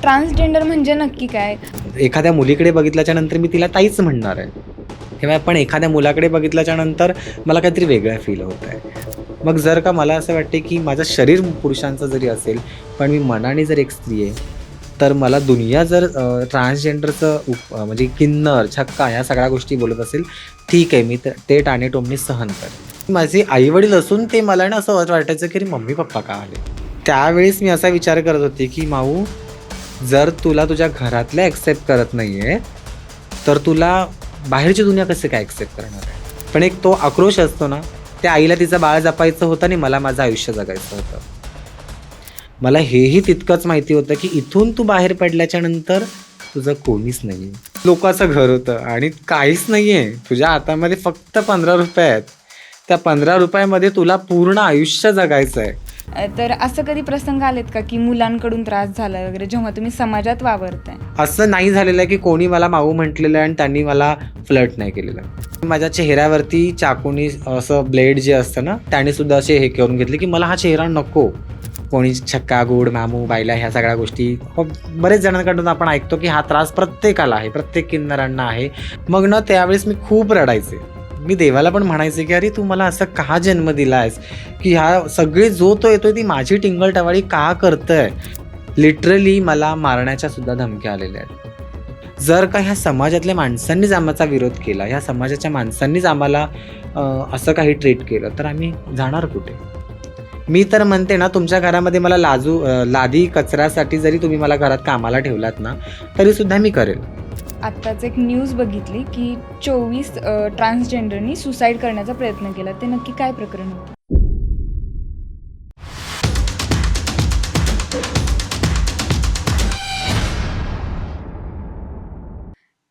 Transgender म्हणजे नक्की काय? एखाद्या मुलीकडे बघितल्याच्या नंतर मी तिला ताईच म्हणणार आहे किंवा पण एखाद्या मुलाकडे बघितल्याच्या नंतर मला काहीतरी वेगळं फील होत आहे. मग जर का मला असं वाटते की माझं शरीर पुरुषांचं जरी असेल पण मी मनाने जर एक स्त्री आहे, तर मला दुनिया जर ट्रान्सजेंडरचं म्हणजे किन्नर छक्का ह्या सगळ्या गोष्टी बोलत असेल, ठीक आहे, मी ते टाणे-टोमणे सहन करेन. माझे आईवडील असून ते मला ना असं वाटायचं की अरे मम्मी पप्पा का आले. त्यावेळेस मी असा विचार करत होते की माऊ, जर तुला तुझ्या घरातल्या ॲक्सेप्ट करत नाही आहे, तर तुला बाहेरची दुनिया कसं काय ॲक्सेप्ट करणार आहे. पण एक तो आक्रोश असतो ना, त्या आईला तिचं बाळ जपायचं होतं आणि मला माझं आयुष्य जगायचं होतं. मला हेही तितकंच माहिती होतं की इथून तू बाहेर पडल्याच्या नंतर तुझं कोणीच नाही आहे. लोकांचं घर होतं आणि काहीच नाही आहे. तुझ्या हातामध्ये फक्त ₹15 आहेत. त्या ₹15मध्ये तुला पूर्ण आयुष्य जगायचं आहे. तर असं कधी प्रसंग आलेत का की मुलांकडून त्रास झाला वगैरे जेव्हा तुम्ही समाजात वावरताय? असं नाही झालेलं आहे की कोणी मला माऊ म्हटलेलं आहे आणि त्यांनी मला फ्लर्ट नाही केलेलं आहे. माझ्या चेहऱ्यावरती चाकूनी असं ब्लेड जे असतं ना, त्याने सुद्धा असे हे करून घेतले की मला हा चेहरा नको. कोणी छक्का, गोड, मामू, बायला ह्या सगळ्या गोष्टी बरेच जणांकडून आपण ऐकतो की हा त्रास प्रत्येकाला आहे, प्रत्येक किन्नरांना आहे. मग ना त्यावेळेस मी खूप रडायचे. मी देवाला पण म्हणायचे की अरे तू मला असं का जन्म दिलायस, की ह्या सगळी जो तो येतोय ती माझी टिंगलटवाळी का करतंय. लिटरली मला मारण्याच्या सुद्धा धमक्या आलेल्या आहेत. जर का ह्या समाजातल्या माणसांनीच आमचा विरोध केला, ह्या समाजाच्या माणसांनीच आम्हाला असं काही ट्रीट केलं, तर आम्ही जाणार कुठे. मी तर म्हणते ना, तुमच्या घरामध्ये मला लादी कचऱ्यासाठी जरी तुम्ही मला घरात कामाला ठेवलात ना, तरीसुद्धा मी करेल. आत्ताच एक न्यूज बघितली की 24 ट्रान्सजेंडरनी सुसाईड करण्याचा प्रयत्न केला. ते नक्की काय प्रकरण होतं?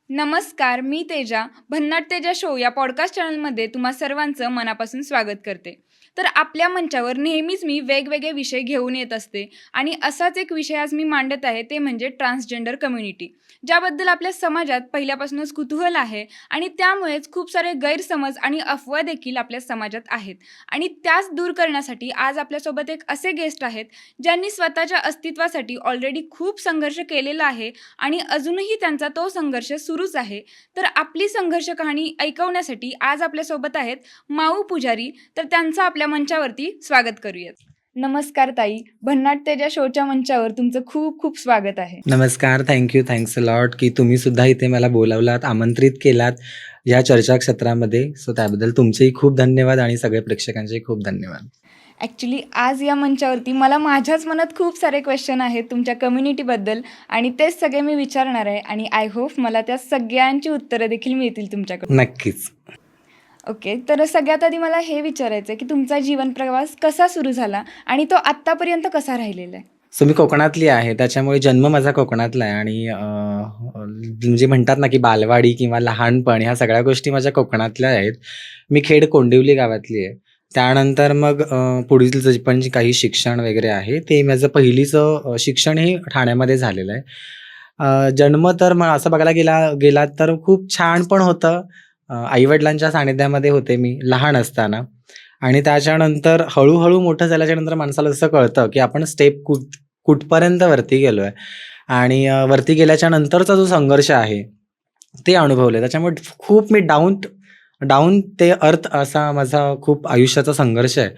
नमस्कार, मी तेजा. भन्नाट तेजा शो या पॉडकास्ट चॅनलमध्ये तुम्हा सर्वांचं मनापासून स्वागत करते. तर आपल्या मंचावर नेहमीच मी वेगवेगळे विषय घेऊन येत असते आणि असाच एक विषय आज मी मांडत आहे, ते म्हणजे ट्रान्सजेंडर कम्युनिटी, ज्याबद्दल आपल्या समाजात पहिल्यापासूनच कुतूहल आहे आणि त्यामुळेच खूप सारे गैरसमज आणि अफवा देखील आपल्या समाजात आहेत. आणि त्याच दूर करण्यासाठी आज आपल्यासोबत एक असे गेस्ट आहेत ज्यांनी स्वतःच्या अस्तित्वासाठी ऑलरेडी खूप संघर्ष केलेला आहे आणि अजूनही त्यांचा तो संघर्ष सुरूच आहे. तर आपली संघर्ष कहाणी ऐकवण्यासाठी आज आपल्यासोबत आहेत माऊ पुजारी. तर त्यांचं आपल्या मंचावरती स्वागत करूयात. नमस्कार ताई, भन्नाट तेजा शोच्या मंचावर तुमचं खूप खूप स्वागत आहे. नमस्कार, थँक्यू, थँक्स अ लॉट की तुम्ही सुद्धा इथे मला बोलावलात, आमंत्रित केलात या चर्चा क्षेत्रामध्ये. सो त्याबद्दल तुमचेही खूप धन्यवाद आणि सगळ्या प्रेक्षकांचेही खूप धन्यवाद. ॲक्च्युली आज या मंचावरती मला माझ्याच मनात खूप सारे क्वेश्चन आहेत तुमच्या कम्युनिटीबद्दल आणि तेच सगळे मी विचारणार आहे आणि आय होप मला त्या सगळ्यांची उत्तरं देखील मिळतील तुमच्याकडून. नक्कीच. ओके, तर सगळ्यात आधी मला हे विचारायचं आहे की तुमचा जीवन प्रवास कसा सुरू झाला आणि तो आत्तापर्यंत कसा राहिलेला आहे? सो मी कोकणातली आहे, त्याच्यामुळे जन्म माझा कोकणातला आहे आणि म्हणजे म्हणतात ना की बालवाडी किंवा लहानपण ह्या सगळ्या गोष्टी माझ्या कोकणातल्या आहेत. मी खेड कोंडिवली गावातली आहे. त्यानंतर मग पुढील जे पण जे काही शिक्षण वगैरे आहे ते माझं पहिलीचं शिक्षण हे ठाण्यामध्ये झालेलं आहे. जन्म तर मग असं बघायला गेलात तर खूप छान पण होतं. आईवडिलांच्या सानिध्यामध्ये होते मी लहान असताना आणि त्याच्यानंतर हळूहळू मोठं झाल्याच्या नंतर माणसाला असं कळतं की आपण स्टेप कुठपर्यंत वरती गेलो आहे आणि वरती गेल्याच्या नंतरचा जो संघर्ष आहे ते अनुभवलं. त्याच्यामुळे खूप मी डाऊन ते अर्थ असा माझा खूप आयुष्याचा संघर्ष आहे.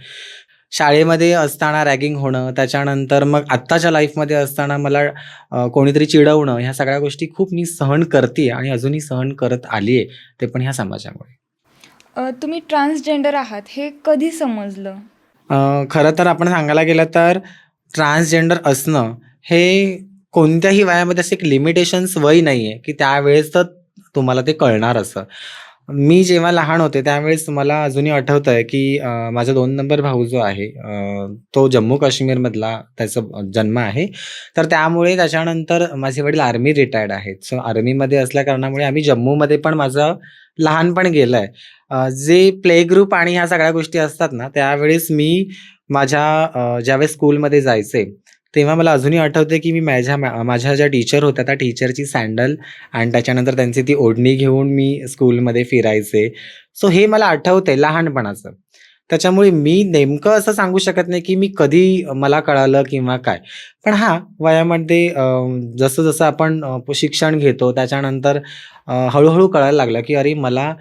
शाळेमध्ये असताना रॅगिंग होणं, त्याच्यानंतर मग आत्ताच्या लाईफमध्ये असताना मला कोणीतरी चिडवणं, ह्या सगळ्या गोष्टी खूप मी सहन करते आणि अजूनही सहन करत आली आहे, ते पण ह्या समाजामुळे. तुम्ही ट्रान्सजेंडर आहात हे कधी समजलं? खरं तर आपण सांगायला गेलं तर ट्रान्सजेंडर असणं हे कोणत्याही वयामध्ये असं एक लिमिटेशन्स वय नाही आहे की त्यावेळेस तर तुम्हाला ते कळणार असं. मी जेव्हा लहान होते त्यावेळेस मला अजूनही आठवतं आहे की माझा 2 नंबर भाऊ जो आहे तो जम्मू काश्मीरमधला त्याचा जन्म आहे. तर त्यामुळे त्याच्यानंतर माझे वडील आर्मी रिटायर्ड आहेत. सो आर्मीमध्ये असल्या कारणामुळे आम्ही जम्मूमध्ये पण माझं लहानपण गेलं आहे. जे प्ले ग्रुप आणि ह्या सगळ्या गोष्टी असतात ना, त्यावेळेस मी माझ्या ज्यावेळेस स्कूलमध्ये जायचे, तेव्हा मला अजूनही आठवते की मी माझ्या ज्या टीचर होत्या त्या टीचरची सँडल आणि त्याच्यानंतर त्यांची ती ओढणी घेऊन मी स्कूलमध्ये फिरायचे. सो हे मला आठवतंय लहानपणाचं. त्याच्यामुळे मी नेमकं असं सांगू शकत नाही, की मी कधी मला कळालं किंवा काय. पण हां, वयामध्ये जसं-जसं आपण शिक्षण घेतो त्याच्यानंतर हळू कळायला लागलं, की अरे मला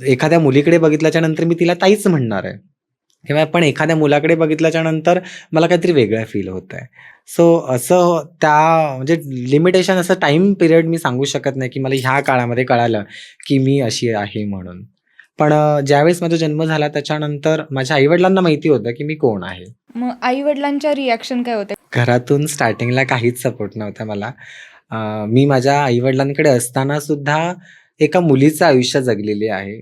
एखाद्या मुलीकडे बघितल्याच्यानंतर मी तिला ताईच म्हणणार आहे. किंवा पण एखाद्या मुलाकडे बघितल्याच्यानंतर मला काहीतरी वेगळं फील होतंय. सो असं त्या म्हणजे लिमिटेशन असं टाईम पिरियड मी सांगू शकत नाही, की मला ह्या काळामध्ये कळालं, की मी अशी आहे म्हणून. पण ज्यावेळेस माझा जन्म झाला त्याच्यानंतर माझ्या आई-वडिलांना माहिती होतं, की मी कोण आहे. मग आई-वडिलांच्या रिएक्शन काय होते? घरातून स्टार्टिंगला काहीच सपोर्ट नव्हता मला. मी माझ्या आई-वडिलांकडे असताना सुद्धा एका मुलीचं आयुष्य जगलेले आहे.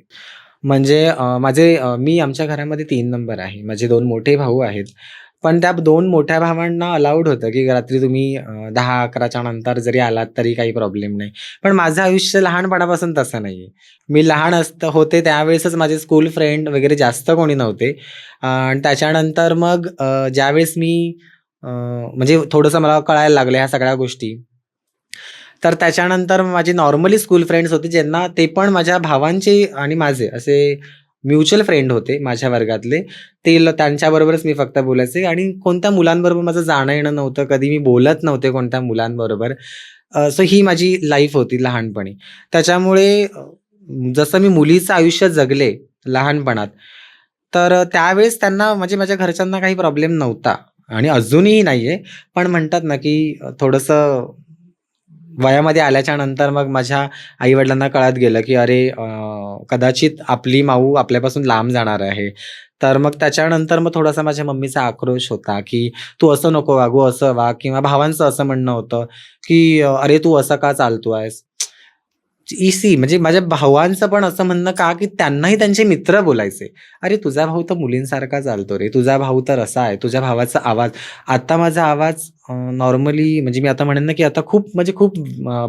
म्हणजे मी आमच्या घरामध्ये 3 नंबर आहे. माझे 2 मोठे भाऊ आहेत. पण त्या 2 मोठ्या भावांना अलाउड होतं, की रात्री तुम्ही 10-11च्या नंतर जरी आलात तरी काही प्रॉब्लेम नाही. पण माझं आयुष्य लहानपणापासून तसं नाहीये. मी लहान होते त्यावेळेसच माझे स्कूल फ्रेंड वगैरे जास्त कोणी नव्हते. आणि त्याच्यानंतर मग ज्यावेळेस मी म्हणजे थोडंसं मला कळायला लागलं ह्या सगळ्या गोष्टी. तर त्याच्यानंतर माझे नॉर्मली स्कूल फ्रेंड्स होते, ज्यांना ते पण माझ्या भावांचे आणि माझे असे म्युच्युअल फ्रेंड होते माझ्या वर्गातले. त्यांच्याबरोबरच मी फक्त बोलायचे आणि कोणत्या मुलांबरोबर माझं जाणं-येणं नव्हतं. कधी मी बोलत नव्हते कोणत्या मुलांबरोबर. सो ही माझी लाईफ होती लहानपणी. त्याच्यामुळे जसं मी मुलीचं आयुष्य जगले लहानपणात, तर त्यावेळेस त्यांना म्हणजे माझ्या घरच्यांना काही प्रॉब्लेम नव्हता आणि अजूनही नाहीये. पण म्हणतात ना, की थोडंसं वयामध्ये आल्याच्या नंतर मग माझ्या आई-वडिलांना कळत गेलं, की अरे कदाचित आपली माऊ आपल्यापासून लांब जाणार आहे. तर मग त्याच्यानंतर मग थोडासा माझ्या मम्मीचा आक्रोश होता, की "तू असं नको वागू, असं वाग" किंवा भावांचं असं म्हणणं होतं, की "अरे तू असं का चालतो आहेस?" म्हणजे माझ्या भावांचं पण असं म्हणणं का, की त्यांनाही त्यांचे मित्र बोलायचे, "अरे तुझा भाऊ तर मुलींसारखा चालतो रे, तुझा भाऊ तर असा आहे, तुझ्या भावाचा आवाज." आता माझा आवाज नॉर्मली म्हणजे मी आता म्हणेन ना, की आता खूप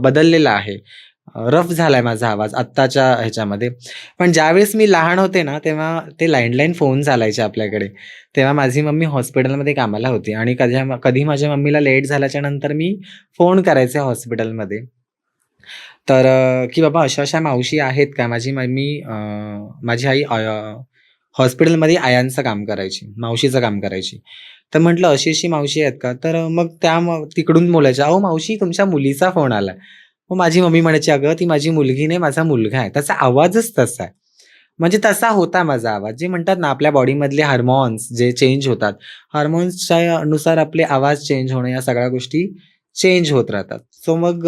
बदललेला आहे. रफ झालाय माझा आवाज आत्ताच्या ह्याच्यामध्ये. पण ज्यावेळेस मी लहान होते ना, तेव्हा ते लँडलाईन फोन चालायचे आपल्याकडे. तेव्हा माझी मम्मी हॉस्पिटलमध्ये कामाला होती आणि कधी माझ्या मम्मीला लेट झाल्याच्या नंतर मी फोन करायचे हॉस्पिटलमध्ये. तर की बाबा अशा-अशा मावशी आहेत का? माझी आई हॉस्पिटलमध्ये आयांचं काम करायची, मावशीचं काम करायची. तर म्हटलं अशी-अशी मावशी आहेत का? तर मग तिकडून बोलायच्या, "अहो मावशी तुमच्या मुलीचा फोन आलाय." मग माझी मम्मी म्हणायची, "अगं ती माझी मुलगी नाही, माझा मुलगा आहे." त्याचा आवाजच तसा आहे. म्हणजे तसा होता माझा आवाज. जे म्हणतात ना आपल्या बॉडीमधले हार्मोन्स जे चेंज होतात. हार्मोन्सच्या नुसार आपले आवाज चेंज होणं या सगळ्या गोष्टी चेंज होत राहतात. सो मग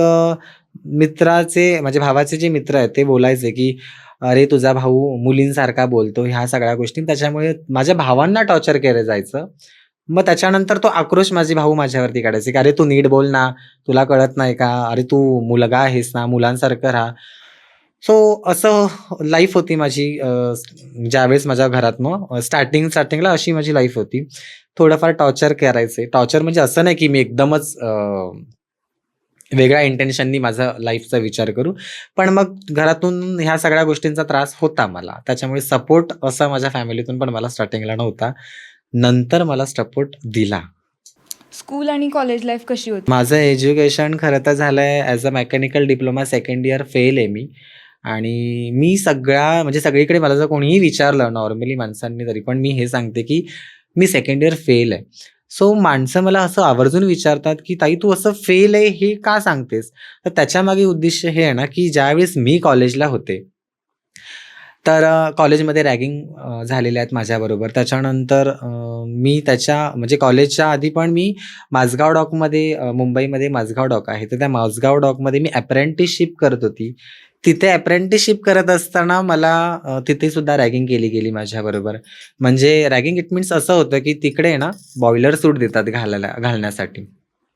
माझ्या भावाचे जे मित्र आहेत ते बोलायचे, की "अरे तुझा भाऊ मुलींसारखा बोलतो." ह्या सगळ्या गोष्टी. त्याच्यामुळे माझ्या भावांना टॉर्चर केलं जायचं. मग त्याच्यानंतर तो आक्रोश माझे भाऊ माझ्यावरती काढायचे, की "अरे तू नीट बोल ना, तुला कळत नाही का? अरे तू मुलगा आहेस ना, मुलांसारखं राहा." सो असं लाईफ होती माझी ज्यावेळेस माझ्या घरात मग स्टार्टिंगला अशी माझी लाईफ होती. थोडंफार टॉर्चर करायचे. टॉर्चर म्हणजे असं नाही, की मी एकदमच वेगळ्या इंटेन्शननी माझा लाईफचा विचार करू. पण मग घरातून ह्या सगळ्या गोष्टींचा त्रास होता मला. त्याच्यामुळे सपोर्ट असा माझ्या फॅमिलीतून पण मला स्टार्टिंगला नव्हता. नंतर मला सपोर्ट दिला. स्कूल आणि कॉलेज लाईफ कशी होती? माझं एज्युकेशन खरं तर झालंय as a mechanical diploma second year fail आहे मी. आणि मी म्हणजे सगळीकडे मला जर कोणीही विचारलं नॉर्मली माणसांनी तरी पण मी हे सांगते, की मी सेकंड इयर फेल आहे. सो माणसं मला असं आवर्जून विचारतात, की "ताई तू असं फेल आहे हे का सांगतेस?" तर त्याच्यामागे उद्दिष्ट हे आहे ना, की ज्यावेळेस मी कॉलेजला होते, तर कॉलेजमध्ये रॅगिंग झालेल्या आहेत माझ्याबरोबर. त्याच्यानंतर मी म्हणजे कॉलेजच्या आधी पण मी माझगाव डॉकमध्ये मुंबईमध्ये माझगाव डॉक आहे. तर त्या माझगाव डॉकमध्ये मी अप्रेंटिसशिप करत होती. तिथे अप्रेंटिसशिप करत असताना मला तिथे सुद्धा रॅगिंग केली गेली माझ्याबरोबर. म्हणजे रॅगिंग इट मीन्स असं होतं, की तिकडे आहे ना बॉयलर सूट देतात घालण्यासाठी.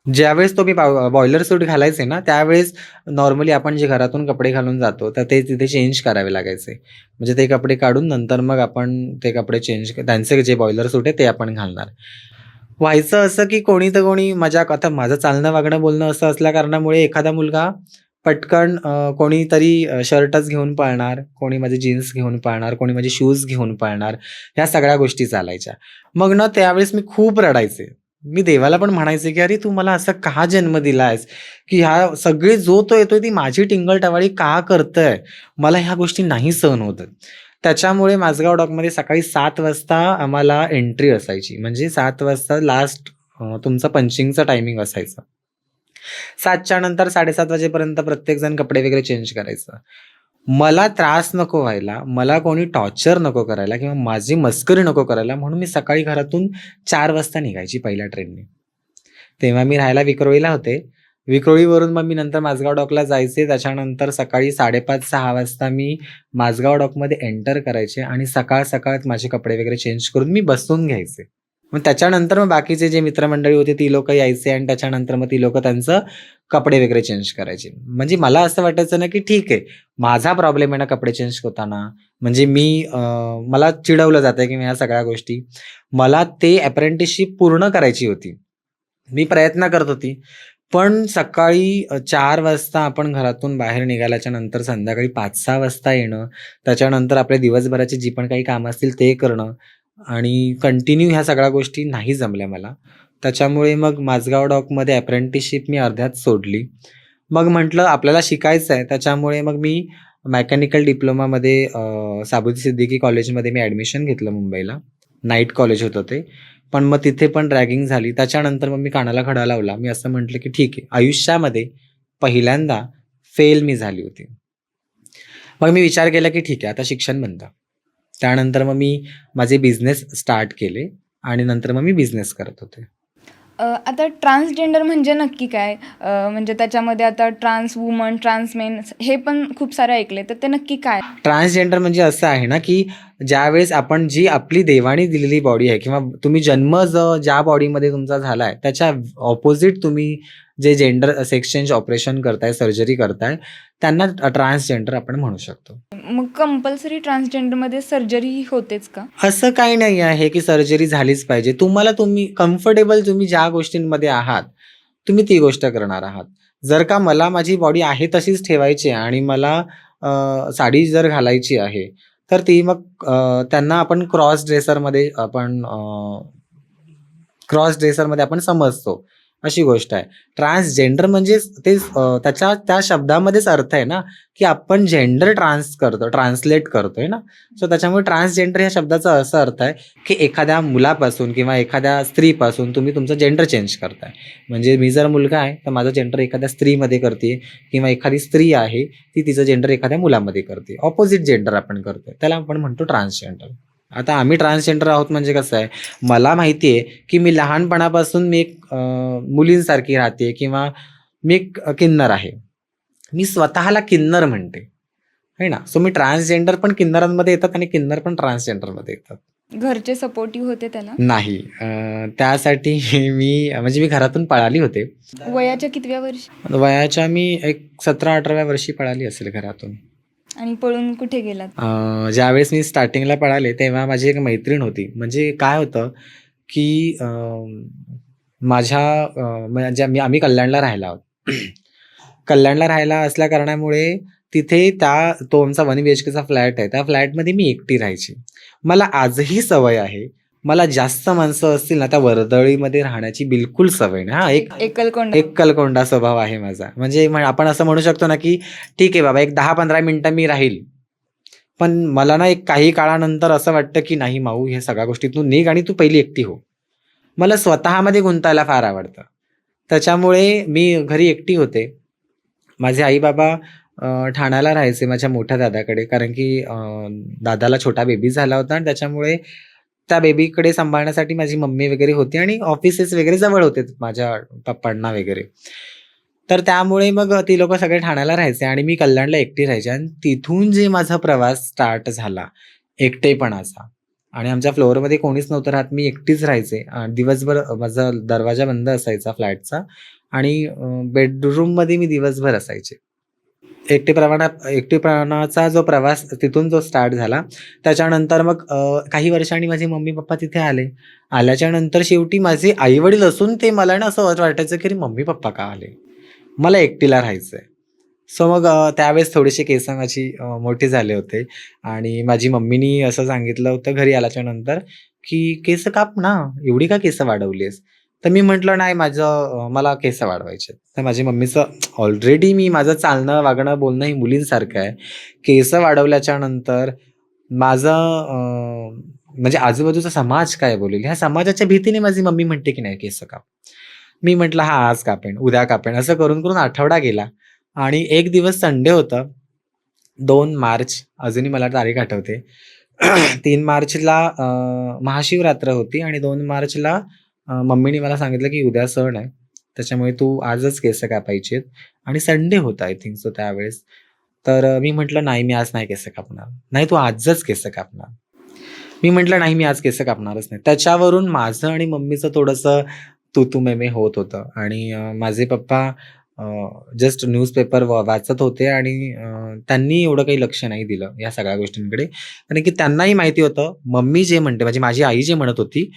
ज्यावेळेस तो मी बॉयलर सूट घालायचे ना, त्यावेळेस नॉर्मली आपण जे घरातून कपडे घालून जातो, तर ते तिथे चेंज करावे लागायचे. म्हणजे ते कपडे काढून नंतर मग आपण ते कपडे त्यांचे जे बॉयलर सूट आहे ते आपण घालणार. व्हायचं असं, की कोणी तर कोणी आता माझं चालणं, वागणं, बोलणं असं असल्या कारणामुळे एखादा मुलगा पटकन कोणीतरी शर्टच घेऊन पळणार, कोणी माझे जीन्स घेऊन पळणार, कोणी माझे शूज घेऊन पळणार. ह्या सगळ्या गोष्टी चालायच्या. मग ना त्यावेळेस मी खूप रडायचे. मी देवाला पण म्हणायचे, की "अरे तू मला असा का जन्म दिलायस? की ह्या सगळी जो तो येतोय ती माझी टिंगल-टवाळी का करतोय? मला ह्या गोष्टी नाही सहन होत आहेत." त्याच्यामुळे माझगाव डॉकमध्ये सकाळी 7 वाजता आम्हाला एंट्री असायची. म्हणजे 7 वाजता लास्ट तुमचं पंचिंगचं टायमिंग असायचं. 7च्या नंतर 7:30 वाजेपर्यंत प्रत्येकजण कपडे वगैरे चेंज करायचं. मला त्रास नको व्हायला, मला कोणी टॉर्चर नको करायला किंवा माझी मस्करी नको करायला म्हणून मी सकाळी घरातून 4 वाजता निघायची पहिल्या ट्रेनने. तेव्हा मी राहायला विक्रोळीला होते. विक्रोळीवरून मग मी नंतर माझगाव डॉकला जायचे. त्याच्यानंतर सकाळी 5:30-6 वाजता मी माझगाव डॉकमध्ये एंटर करायचे आणि सकाळ माझे कपडे वगैरे चेंज करून मी बसून घ्यायचे. मग त्याच्यानंतर मग बाकीचे जे मित्रमंडळी होते ती लोकं यायचे आणि त्याच्यानंतर मग ती लोकं त्यांचं कपडे वगैरे चेंज करायचे. म्हणजे मला असं वाटायचं ना, की ठीक आहे, माझा प्रॉब्लेम आहे ना कपडे चेंज होताना. म्हणजे मला चिडवलं जातंय की ह्या सगळ्या गोष्टी. मला ते अप्रेंटिसशिप पूर्ण करायची होती. मी प्रयत्न करत होती. पण सकाळी 4 वाजता आपण घरातून बाहेर निघाल्याच्या नंतर संध्याकाळी 5-6 वाजता येणं, त्याच्यानंतर आपल्या दिवसभराची जी पण काही कामं असतील ते करणं आणि कंटिन्यू ह्या सगळ्या गोष्टी नाही जमल्या मला. त्याच्यामुळे मग माझगाव डॉकमध्ये अप्रेंटिसशिप मी अर्ध्यात सोडली. मग म्हटलं आपल्याला शिकायचं आहे, त्याच्यामुळे मग मी मेकॅनिकल डिप्लोमामध्ये साबुद्दीन सिद्दीकी कॉलेजमध्ये मी ॲडमिशन घेतलं मुंबईला. नाईट कॉलेज होतं ते. पण मग तिथे पण रॅगिंग झाली. त्याच्यानंतर मग मी कानाला खडा लावला. मी असं म्हटलं की ठीक आहे, आयुष्यामध्ये पहिल्यांदा फेल मी झाली होती. मग मी विचार केला की ठीक आहे, आता शिक्षण बंद. त्यानंतर मग मी माझे बिझनेस स्टार्ट केले आणि नंतर मग मी बिझनेस करत होते. आता ट्रान्सजेंडर म्हणजे नक्की काय? म्हणजे त्याच्यामध्ये आता ट्रान्स वुमन, ट्रान्स मेन हे पण खूप सारे ऐकले, तर ते नक्की काय? ट्रान्सजेंडर म्हणजे असं आहे ना, की ज्यावेळेस आपण जी आपली देवाने दिलेली बॉडी आहे किंवा तुम्ही जन्म ज्या बॉडीमध्ये तुमचा झाला आहे, त्याच्या ऑपोजिट तुम्ही जे जेंडर सेक्स चेंज ऑपरेशन करताय, सर्जरी करताय, त्यांना ट्रान्सजेंडर आपण म्हणू शकतो. मग कंपल्सरी ट्रान्सजेंडरमध्ये सर्जरी होतेच का? असं काही नाही आहे की सर्जरी झालीच पाहिजे. तुम्ही कम्फर्टेबल तुम्ही ज्या गोष्टींमध्ये आहात, तुम्ही ती गोष्ट करणार आहात. जर का मला माझी बॉडी आहे तशीच ठेवायची आहे आणि मला साडी जर घालायची आहे, तर ती मग त्यांना आपण क्रॉस ड्रेसरमध्ये आपण समजतो, अशी गोष्ट आहे. ट्रान्सजेंडर म्हणजे त्या शब्दामध्येच अर्थ आहे ना, की आपण जेंडर ट्रान्सलेट करतोय ना. सो त्याच्यामुळे ट्रान्सजेंडर ह्या शब्दाचा असा अर्थ आहे, की एखाद्या मुलापासून किंवा एखाद्या स्त्रीपासून तुम्ही तुमचं जेंडर चेंज करताय. म्हणजे मी जर मुलगा आहे, तर माझं जेंडर एखाद्या स्त्रीमध्ये करते किंवा एखादी स्त्री आहे, ती तिचं जेंडर एखाद्या मुलामध्ये करते. ऑपोजिट जेंडर आपण करतोय. त्याला आपण म्हणतो ट्रान्सजेंडर. आता आम्ही ट्रान्सजेंडर आहोत म्हणजे कसं आहे, मला माहिती आहे की मी लहानपणापासून मी एक मुलींसारखी राहते किंवा मी एक किन्नर आहे. मी स्वतःला किन्नर म्हणते, है ना. सो मी ट्रान्सजेंडर पण किन्नरांमध्ये येतात आणि किन्नर पण ट्रान्सजेंडरमध्ये येतात. घरचे सपोर्टिव्ह होते त्याला? नाही, त्यासाठी मी घरातून पळाली होते. वयाच्या कितव्या वर्षी? वयाच्या मी एक 17-18व्या वर्षी पळाली असेल घरातून. आणि पळून कुठे गेलात? ज्यावेळेस मी स्टार्टिंगला पळाले तेव्हा माझी एक मैत्रीण होती. म्हणजे काय होतं की म्हणजे आम्ही कल्याणला राहायला आहोत. कल्याणला राहायला असल्या कारणामुळे तिथे तो आमचा 1 BHKचा फ्लॅट आहे. त्या फ्लॅटमध्ये मी एकटी राहायची. मला आजही सवय आहे. मला जास्त माणसं असतील ना, त्या वर्दळीमध्ये राहण्याची बिलकुल सवय नाही. हां, एकलकोंडा स्वभाव आहे माझा. म्हणजे आपण असं म्हणू शकतो ना, की ठीक आहे बाबा, एक 10-15 मिनिटं मी राहील. पण मला ना एक काही काळानंतर असं वाटतं, की नाही माऊ, हे सगळ्या गोष्टीतून निघ आणि तू पहिली एकटी हो. मला स्वतःमध्ये गुंतायला फार आवडतं. त्याच्यामुळे मी घरी एकटी होते. माझे आई-बाबा ठाण्याला राहायचे माझ्या मोठ्या दादाकडे. कारण की दादाला छोटा बेबी झाला होता आणि त्याच्यामुळे त्या बेबीकडे सांभाळण्यासाठी माझी मम्मी वगैरे होती आणि ऑफिसेस वगैरे जवळ होते माझ्या पप्पांना वगैरे. तर त्यामुळे मग ती लोकं सगळे ठाण्याला राहायचे आणि मी कल्याणला एकटी राहायचे आणि तिथून जे माझा प्रवास स्टार्ट झाला एकटेपणाचा आणि आमच्या फ्लोअरमध्ये कोणीच नव्हतं राहत. मी एकटीच राहायचे. दिवसभर माझा दरवाजा बंद असायचा फ्लॅटचा आणि बेडरूममध्ये मी दिवसभर असायचे. एकटेपणाचा जो प्रवास तिथून जो स्टार्ट झाला, त्याच्यानंतर मग काही वर्षांनी माझे मम्मी-पप्पा तिथे आले. आल्याच्या नंतर शेवटी माझे आई-वडील असून ते मला ना असं वाटायचं, की अरे मम्मी-पप्पा का आले? मला एकटीला राहायचंय. सो मग त्यावेळेस थोडीशी केस माझी मोठी झाले होते आणि माझी मम्मीनी असं सांगितलं होतं घरी आल्याच्या नंतर, की "केस काप ना, एवढी का केस वाढवलीस?" तर मी म्हटलं, "नाही, मला केस वाढवायचे." तर माझी मम्मीचं ऑलरेडी माझं चालणं, वागणं, बोलणं हे मुलींसारखं आहे. केस वाढवल्याच्या नंतर माझं म्हणजे आजूबाजूचा समाज काय बोलेल ह्या समाजाच्या भीतीने माझी मम्मी म्हणते की नाही केस काप. मी म्हटलं हा आज कापेन, उद्या कापेन, असं करून करून आठवडा गेला आणि एक दिवस संडे होता. 2 मार्च अजूनही मला तारीख आठवते. 3 मार्चला महाशिवरात्र होती आणि 2 मार्चला मम्मीने मला सांगितलं की उद्या सण आहे. त्याच्यामुळे तू आजच केस कापायची आहेत आणि संडे होता आय थिंक सो त्यावेळेस. तर मी म्हटलं, "नाही, मी आज नाही केस कापणार." "नाही, तू आजच केस कापणार." मी म्हटलं, "नाही, मी आज केस कापणारच नाही." त्याच्यावरून माझं आणि मम्मीचं थोडंसं तू-तू, मैं-मैं होत होतं आणि माझे पप्पा जस्ट न्यूजपेपर वाचत होते आणि त्यांनी एवढं काही लक्ष नाही दिलं या सगळ्या गोष्टींकडे. कारण की त्यांनाही माहिती होतं, मम्मी जे म्हणते म्हणजे माझी आई जे म्हणत होती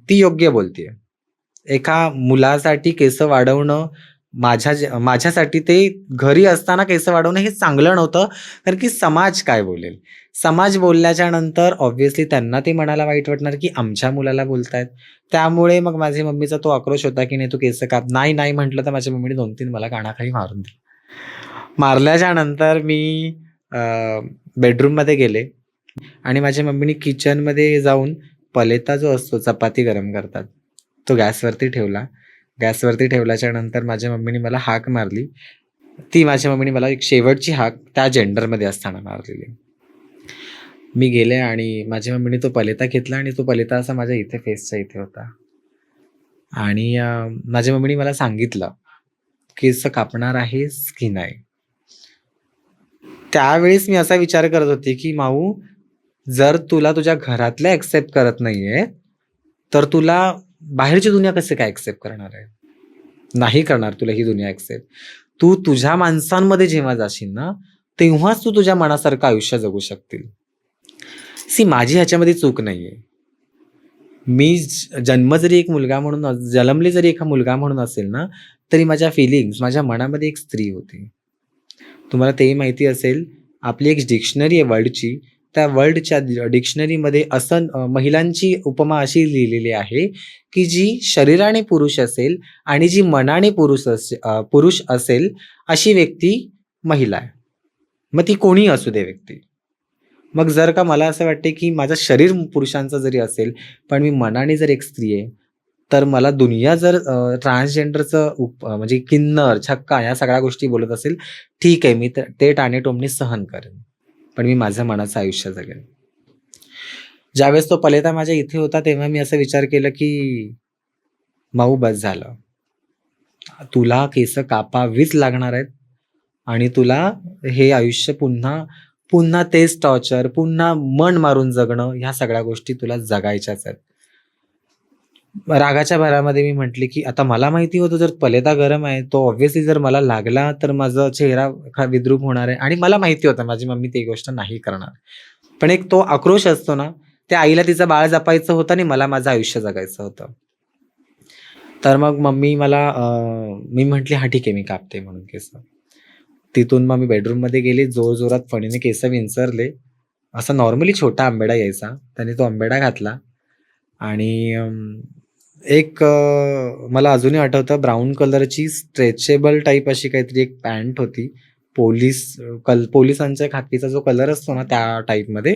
ती योग्य बोलतेय. एका मुलासाठी केस वाढवणं माझ्यासाठी ते घरी असताना केस वाढवणं हे चांगलं नव्हतं. कारण की समाज काय बोलेल? समाज बोलल्याच्या नंतर ऑब्व्हियसली त्यांना ते मनाला वाईट वाटणार की आमच्या मुलाला बोलतायत. त्यामुळे मग माझ्या मम्मीचा तो आक्रोश होता की "नाही तू केस काप." नाही, नाही म्हटलं तर माझ्या मम्मीने 2-3 मला कानाखाली मारून दिलं. मारल्याच्या नंतर मी बेडरूममध्ये गेले आणि माझ्या मम्मीने किचनमध्ये जाऊन पलेता जो असतो चपाती गरम करतात, तो गॅसवरती ठेवला. गॅसवरती ठेवल्याच्या नंतर माझ्या मम्मीने मला हाक मारली. ती माझ्या मम्मीने मला एक शेवटची हाक त्या जेंडरमध्ये असताना मारलेली. मी गेले आणि माझ्या मम्मीने तो पलेता घेतला आणि तो पलेता असा माझ्या इथे फेसच्या इथे होता. आणि माझ्या मम्मीने मला सांगितलं, "केस कापणार आहेस की नाही?" त्यावेळेस मी असा विचार करत होते, की माऊ जर तुला तुझ्या घरातले एक्सेप्ट करत नाहीये, तर तुला बाहेरची दुनिया कसे काय एक्सेप्ट करणार आहे? नाही करणार तुला ही दुनिया एक्सेप्ट. तू तुझ्या माणसांमध्ये जेव्हा जाशील ना, तेव्हाच तू तुझ्या मनासारखं आयुष्य जगू शकतील. माझी ह्याच्यामध्ये चूक नाहीये. मी जन्म जरी एक मुलगा म्हणून जन्मले जरी एका मुलगा म्हणून असेल ना, तरी माझ्या फिलिंग्स माझ्या मनामध्ये एक स्त्री होती. तुम्हाला तेही माहिती असेल, आपली एक डिक्शनरी आहे वर्ल्डची. त्या वर्ल्डच्या डिक्शनरीमध्ये असं महिलांची उपमा अशी लिहिलेली आहे, की जी शरीराने पुरुष असेल आणि जी मनाने पुरुष असेल, अशी व्यक्ती महिला आहे. मग ती कोणीही असू दे व्यक्ती. मग जर का मला असं वाटते, की माझं शरीर पुरुषांचं जरी असेल, पण मी मनाने जर एक स्त्री आहे, तर मला दुनिया जर ट्रान्सजेंडरचं म्हणजे किन्नर, छक्का ह्या सगळ्या गोष्टी बोलत असेल, ठीक आहे, मी ते टाणे-टोमणे सहन करेन. पण मी माझं मनाचं आयुष्य जगेन. ज्यावेळेस तो पलेता माझ्या इथे होता, तेव्हा मी असा विचार केला, की माऊ बस झालं. तुला केस कापावीच लागणार आहेत आणि तुला हे आयुष्य पुन्हा तेच टॉर्चर, पुन्हा मन मारून जगणं, ह्या सगळ्या गोष्टी तुला जगायच्याच आहेत. रागाच्या भरामध्ये मी म्हटले, की आता मला माहिती होतं जर पलेता गरम आहे, तो ऑब्व्हियसली जर मला लागला तर माझा चेहरा विद्रूप होणार आहे आणि मला माहिती होतं माझी मम्मी ती गोष्ट नाही करणार. पण एक तो आक्रोश असतो ना, त्या आईला तिचं बाळ जपायचं होतं आणि मला माझं आयुष्य जगायचं होतं. तर मग मम्मी मला मी म्हटली, "हां, ठीक आहे, मी कापते" म्हणून केस. तिथून मग मी बेडरूममध्ये गेले, जोरजोरात फणीने केस विंचरले. असा नॉर्मली छोटा अंबाडा यायचा, त्याने तो अंबाडा घातला आणि मला अजूनही आठवतं ब्राऊन कलरची स्ट्रेचेबल टाइप अशी काहीतरी एक पॅन्ट होती. पोलिसांच्या खाकीचा जो कलर असतो ना त्या टाइपमध्ये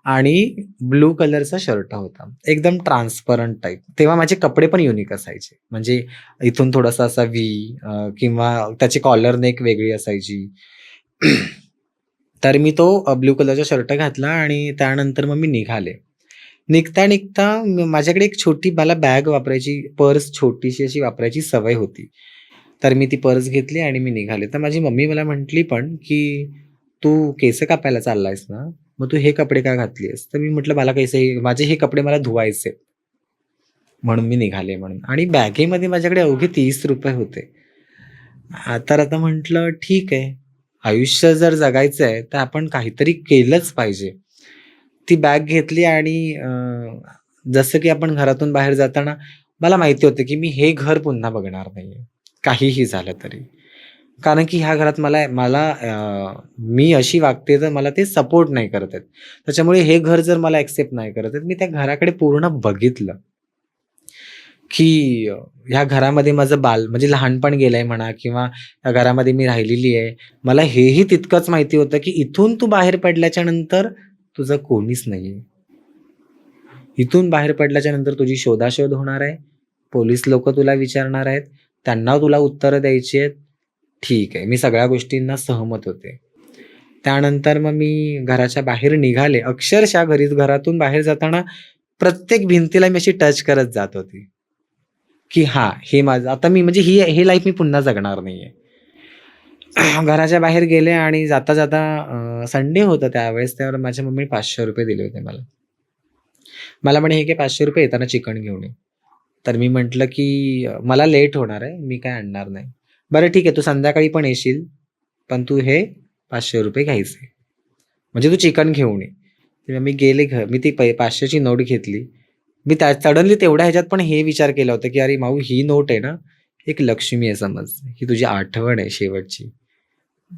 आणि ब्लू कलरचा शर्ट होता. एकदम ट्रान्सपरंट टाइप. तेव्हा माझे कपडे पण युनिक असायचे. म्हणजे इथून थोडासा असा किंवा त्याची कॉलर नेक वेगळी असायची. तर मी तो ब्लू कलरचा शर्ट घातला आणि त्यानंतर मग मी निघाले. निघता माझ्याकडे एक छोटी मला बॅग वापरायची, पर्स छोटीशी अशी वापरायची सवय होती. तर मी ती पर्स घेतली आणि मी निघाले. तर माझी मम्मी मला म्हटली पण, की "तू केस कापायला चाललायस ना, मग तू हे कपडे का घातलीयस?" तर मी म्हटलं, "मला माझे हे कपडे मला धुवायचे म्हणून मी निघाले" म्हणून. आणि बॅगेमध्ये माझ्याकडे अवघे ₹30 होते. तर आता म्हटलं ठीक आहे. आयुष्य जर जगायचं आहे, तर आपण काहीतरी केलंच पाहिजे. ती बॅग घेतली आणि जसं की आपण घरातून बाहेर जाताना मला माहिती होतं, की मी हे घर पुन्हा बघणार नाहीये, काहीही झालं तरी. कारण की ह्या घरात मी अशी वागते, तर मला ते सपोर्ट नाही करत आहेत. त्याच्यामुळे हे घर जर मला एक्सेप्ट नाही करत आहेत, मी त्या घराकडे पूर्ण बघितलं, की ह्या घरामध्ये माझं म्हणजे लहानपण गेलंय म्हणा किंवा या घरामध्ये मी राहिलेली आहे. मला हेही तितकंच माहिती होतं, की इथून तू बाहेर पडल्याच्या नंतर तुझं कोणीच नाही आहे. इथून बाहेर पडल्याच्या नंतर तुझी शोधाशोध होणार आहे. पोलीस लोकं तुला विचारणार आहेत. त्यांना तुला उत्तरं द्यायची आहेत. ठीक आहे. मी सगळ्या गोष्टींना सहमत होते. त्यानंतर मग मी घराच्या बाहेर निघाले. अक्षरशः घरातून बाहेर जाताना प्रत्येक भिंतीला मी अशी टच करत जात होती, की हां, हे माझं आता मी म्हणजे हे लाईफ मी पुन्हा जगणार नाहीये. घराच्या बाहेर गेले आणि जाता संडे होता त्यावेळेस. त्यावर माझ्या मम्मीने ₹500 दिले होते मला. मला म्हणे, "हे घे ₹500 येताना चिकन घेऊन ये." तर मी म्हटलं, की मला लेट होणार आहे. मी काय आणणार नाही." "बरं ठीक आहे, तू संध्याकाळी पण येशील, पण तू हे ₹500 घ्यायचे. म्हणजे तू चिकन घेऊन ये." तेव्हा मी गेले मी ती 500ची नोट घेतली. मी सडनली तेवढ्या ह्याच्यात पण हे विचार केला होता, की "अरे माऊ, ही नोट आहे ना, एक लक्ष्मी आहे समज. ही तुझी आठवण आहे शेवटची.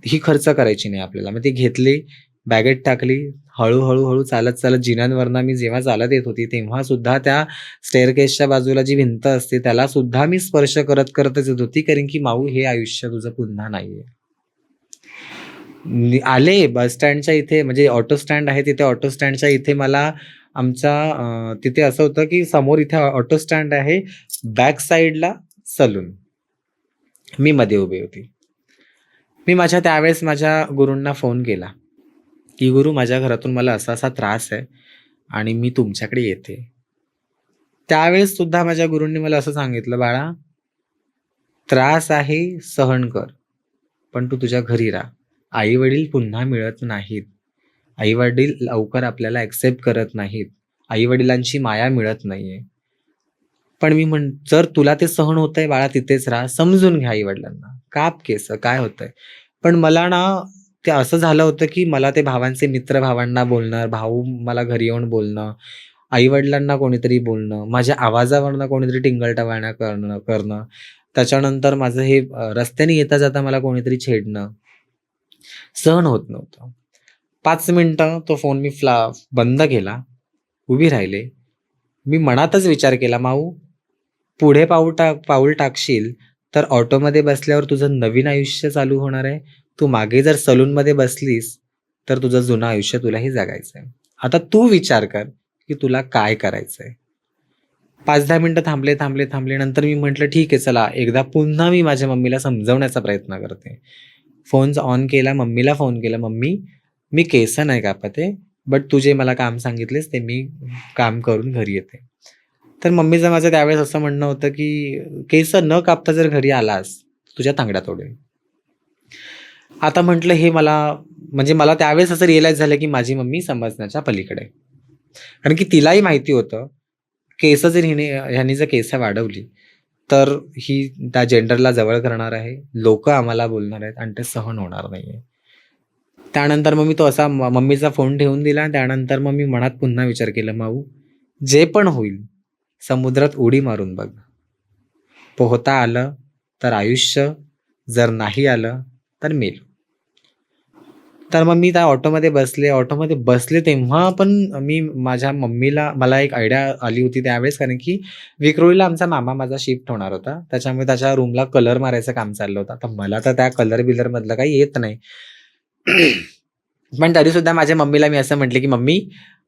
ही खर्च करायची नाही आपल्याला." मग ती घेतली, बॅगेत टाकली. हळू चालत जिन्यांवरनं मी जेव्हा चालत येत होती, तेव्हा सुद्धा त्या स्टेअरकेसच्या बाजूला जी भिंत असते, त्याला सुद्धा मी स्पर्श करतच येत होती. कारण की माऊ, हे आयुष्य तुझं पुन्हा नाहीये. आले बस स्टँडच्या इथे, म्हणजे ऑटो स्टँड आहे तिथे. ऑटो स्टँडच्या इथे मला तिथे असं होतं, की समोर इथे ऑटो स्टँड आहे, बॅक साईडला सलून. मी मध्ये उभी होती. मी त्यावेळेस माझ्या गुरूंना फोन केला, की "गुरु, माझ्या घरातून मला असा त्रास आहे आणि मी तुमच्याकडे येते." त्यावेळेस सुद्धा माझ्या गुरूंनी मला असं सांगितलं, "बाळा, त्रास आहे, सहन कर. पण तू तुझ्या घरी राहा. आई-वडील पुन्हा मिळत नाहीत. आई-वडील लवकर आपल्याला ॲक्सेप्ट करत नाहीत. आई-वडिलांची माया मिळत नाहीये. पण जर तुला ते सहन होतंय बाळा, तिथेच राहा. समजून घ्या आई-वडिलांना. काप केस, काय होतंय?" पण मला ना, ते असं झालं होतं, की मला ते भावांचे मित्र भावांना बोलणं, भाऊ मला घरी येऊन बोलणं, आई-वडिलांना कोणीतरी बोलणं, माझ्या आवाजावरनं कोणीतरी टिंगल-टवाळण्या करणं. त्याच्यानंतर माझं हे रस्त्याने येता-जाता मला कोणीतरी छेडणं, सहन होत नव्हतं. 5 मिनिटं तो फोन मी बंद केला, उभी राहिले. मी मनातच विचार केला, "माऊ, पुढे पाऊल टाकशील तर ऑटोमध्ये बसल्यावर तुझं नवीन आयुष्य चालू होणार आहे. तू मागे जर सलूनमध्ये बसलीस, तर तुझं जुनं आयुष्य तुलाही जगायचं आहे. आता तू विचार कर, की तुला काय करायचंय?" 5-10 मिनिटं थांबले. नंतर मी म्हटलं, "ठीक आहे, चला एकदा पुन्हा मी माझ्या मम्मीला समजावण्याचा प्रयत्न करते." फोन ऑन केला, मम्मीला फोन केला, "मम्मी, मी केस नाही कापत आहे, बट तू जे मला काम सांगितलेस ते मी काम करून घरी येते." तर मम्मीचं माझं त्यावेळेस असं म्हणणं होतं, की "केस न कापता जर घरी आलास, तुझ्या तांगड्या तोडेल." आता म्हटलं, हे म्हणजे मला त्यावेळेस असं रिअलाईज झालं, की माझी मम्मी समजण्याच्या पलीकडे आहे. कारण की तिलाही माहिती होतं, केस जर ह्यानी जर केस वाढवली, तर ही त्या जेंडरला जवळ करणार आहे. लोकं आम्हाला बोलणार आहेत आणि ते सहन होणार नाहीये. त्यानंतर मग मी तो असा मम्मीचा फोन ठेवून दिला. त्यानंतर मग मी मनात पुन्हा विचार केला, "माऊ, जे पण होईल, समुद्रात उडी मारून बघ. पोहता आलं तर आयुष्य, जर नाही आलं तर मेलो." तर मग मी त्या ऑटोमध्ये बसले तेव्हा पण मी माझ्या मम्मीला, मला एक आयडिया आली होती त्यावेळेस, कारण की विक्रोळीला आमचा मामा माझा शिफ्ट होणार होता. त्याच्यामुळे त्याच्या रूमला कलर मारायचं काम चाललं होतं. आता मला तर त्या कलर-बिलरमधलं काही येत नाही. पण तरीसुद्धा माझ्या मम्मीला मी असं म्हटले, की "मम्मी,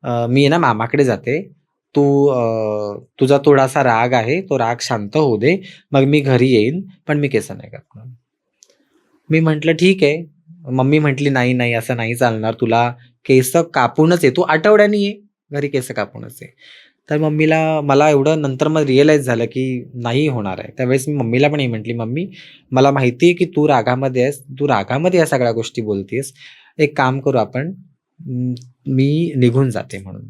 मी आहे ना मामाकडे जाते. तू तुझा थोडासा राग आहे, तो राग शांत होऊ दे. मग मी घरी येईन, पण मी केस नाही कापणार." मी म्हटलं, "ठीक आहे." मम्मी म्हटली, "नाही, नाही, असं नाही चालणार. तुला केस कापूनच ये. तू आठवड्यानी ये, घरी केस कापूनच ये." तर मला एवढं नंतर मग रिअलाईज झालं, की नाही होणार आहे. त्यावेळेस मी मम्मीला पण हे म्हटली, "मम्मी, मला माहिती आहे, की तू रागामध्ये आहेस. तू रागामध्ये या सगळ्या गोष्टी बोलतेस. एक काम करू आपण, मी निघून जाते," म्हणून.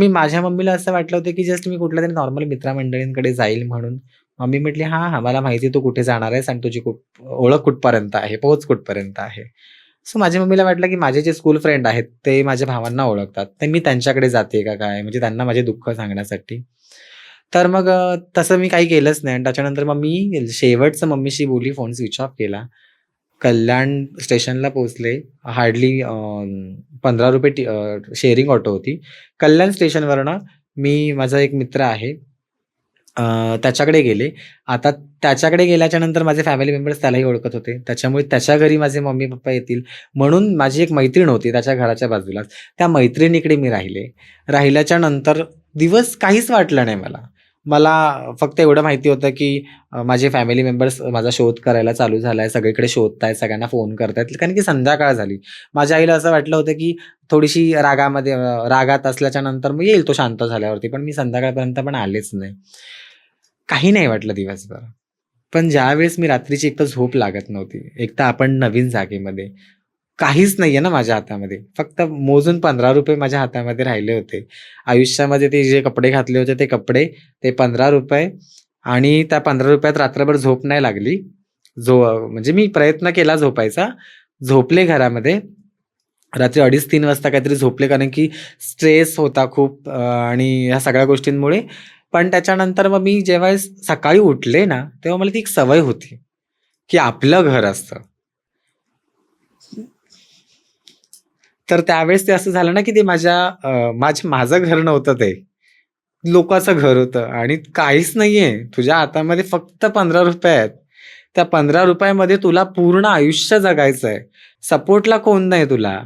माझ्या मम्मीला असं वाटलं होतं, की जस्ट मी कुठल्यातरी नॉर्मल मित्रमंडळींकडे जाईल म्हणून. मम्मी म्हटली, "हां, हां, मला माहिती आहे तू कुठे जाणार आहेस आणि तुझी ओळख कुठपर्यंत आहे, पोहोच कुठपर्यंत आहे." सो माझ्या मम्मीला वाटलं, की माझे जे स्कूल फ्रेंड आहेत, ते माझ्या भावांना ओळखतात. तर मी त्यांच्याकडे जाते का काय? म्हणजे त्यांना माझे दुःख सांगण्यासाठी. तर मग तसं मी काही केलंच नाही आणि त्याच्यानंतर मग मी शेवटचं मम्मीशी बोली, फोन स्विच ऑफ केला. कल्याण स्टेशनला पोहोचले. हार्डली ₹15 शेअरिंग ऑटो होती. कल्याण स्टेशनवरनं माझा एक मित्र आहे. त्याच्याकडे गेले. आता त्याच्याकडे गेल्याच्यानंतर माझे फॅमिली मेंबर्स त्यालाही ओळखत होते. त्याच्यामुळे त्याच्या घरी माझे मम्मी-पप्पा येतील म्हणून माझी एक मैत्रीण होती त्याच्या घराच्या बाजूलाच. त्या मैत्रिणीकडे मी राहिले. राहिल्याच्यानंतर दिवस काहीच वाटलं नाही मला. मला फक्त एवढं माहिती होतं, की माझे फॅमिली मेंबर्स माझा शोध करायला चालू झालाय. सगळीकडे शोधतायत, सगळ्यांना फोन करतायत. कारण की संध्याकाळ झाली. माझ्या आईला असं वाटलं होतं, की थोडीशी रागात असल्याच्यानंतर मग येईल तो शांत झाल्यावरती. पण मी संध्याकाळपर्यंत पण आलेच नाही. काही नाही वाटलं दिवसभर. पण ज्यावेळेस मी रात्रीची एक तर झोप लागत नव्हती. एक तर आपण नवीन जागेमध्ये. काहीच नाहीये ना माझ्या हातामध्ये. फक्त मोजून ₹15 माझ्या हातामध्ये राहिले होते. आयुष्यामध्ये ते जे कपडे घातले होते ते कपडे, ते ₹15 आणि त्या ₹15त रात्रभर झोप नाही लागली. म्हणजे मी प्रयत्न केला झोपायचा. झोपले घरामध्ये. रात्री 2:30-3 वाजता काहीतरी झोपले कारण की स्ट्रेस होता खूप आणि ह्या सगळ्या गोष्टींमुळे. पण त्याच्यानंतर मग मी जेव्हा सकाळी उठले ना, तेव्हा मला ती एक सवय होती, की आपलं घर असतं. तर त्यावेळेस ते असं झालं ना, की ते माझं घर नव्हतं ते. लोकाचं घर होतं आणि काहीच नाहीये. तुझ्या हातामध्ये फक्त ₹15 आहेत. त्या ₹15 मध्ये तुला पूर्ण आयुष्य जगायचं आहे. सपोर्टला कोण नाही तुला.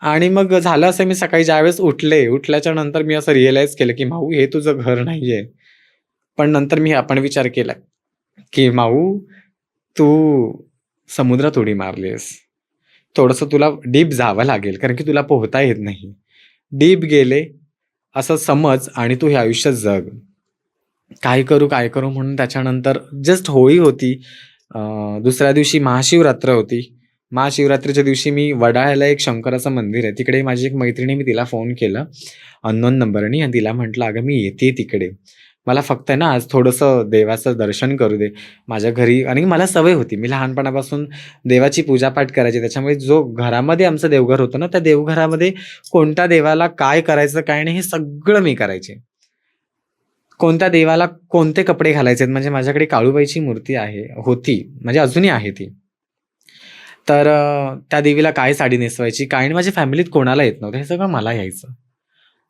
आणि मग झालं असं मी सकाळी ज्यावेळेस उठल्याच्या नंतर मी असं रिअलाईज केलं, की "माऊ हे तुझं घर नाहीये." पण नंतर मी आपण विचार केला, की "माऊ तू समुद्रात उडी मारलीयस. थोडंसं तुला डीप जावं लागेल कारण की तुला पोहता येत नाही. डीप गेले असं समज आणि तू हे आयुष्य जग." काय करू, काय करू म्हणून त्याच्यानंतर जस्ट होळी होती. दुसऱ्या दिवशी महाशिवरात्र होती. महाशिवरात्रीच्या दिवशी मी वडाळ्याला एक शंकराचं मंदिर आहे. तिकडे माझी एक मैत्रीण आहे. मी तिला फोन केला अननोन नंबरनी आणि तिला म्हटलं, "अगं मी येतेय तिकडे. मला फक्त आहे ना आज थोडंसं देवाचं दर्शन करू दे." माझ्या घरी आणि मला सवय होती. मी लहानपणापासून देवाची पूजापाठ करायची. त्याच्यामुळे जो घरामध्ये आमचं देवघर होतं ना, त्या देवघरामध्ये कोणत्या देवाला काय करायचं, काय नाही हे सगळं मी करायचे. कोणत्या देवाला कोणते कपडे घालायचेत म्हणजे माझ्याकडे काळूबाईची मूर्ती होती म्हणजे अजूनही आहे ती. तर त्या देवीला काय साडी नेसवायची, काय आणि माझ्या फॅमिलीत कोणाला येत नव्हतं. हे सगळं मला यायचं.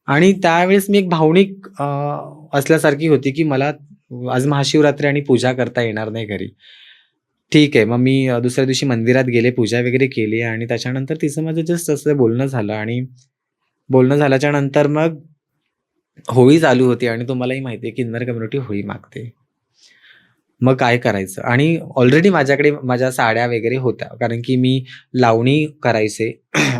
आणि त्यावेळेस मी एक भावनिक असल्यासारखी होती, की मला आज महाशिवरात्री आणि पूजा करता येणार नाही घरी. ठीक आहे. मग मी दुसऱ्या दिवशी मंदिरात गेले, पूजा वगैरे केली आणि त्याच्यानंतर तिचं माझं जस्ट असं बोलणं झालं आणि बोलणं झाल्याच्यानंतर मग होळी चालू होती आणि तुम्हालाही माहिती आहे, किन्नर कम्युनिटी होळी मागते. मग काय करायचं? आणि ऑलरेडी माझ्याकडे माझ्या साड्या वगैरे होत्या. कारण की मी लावणी करायचे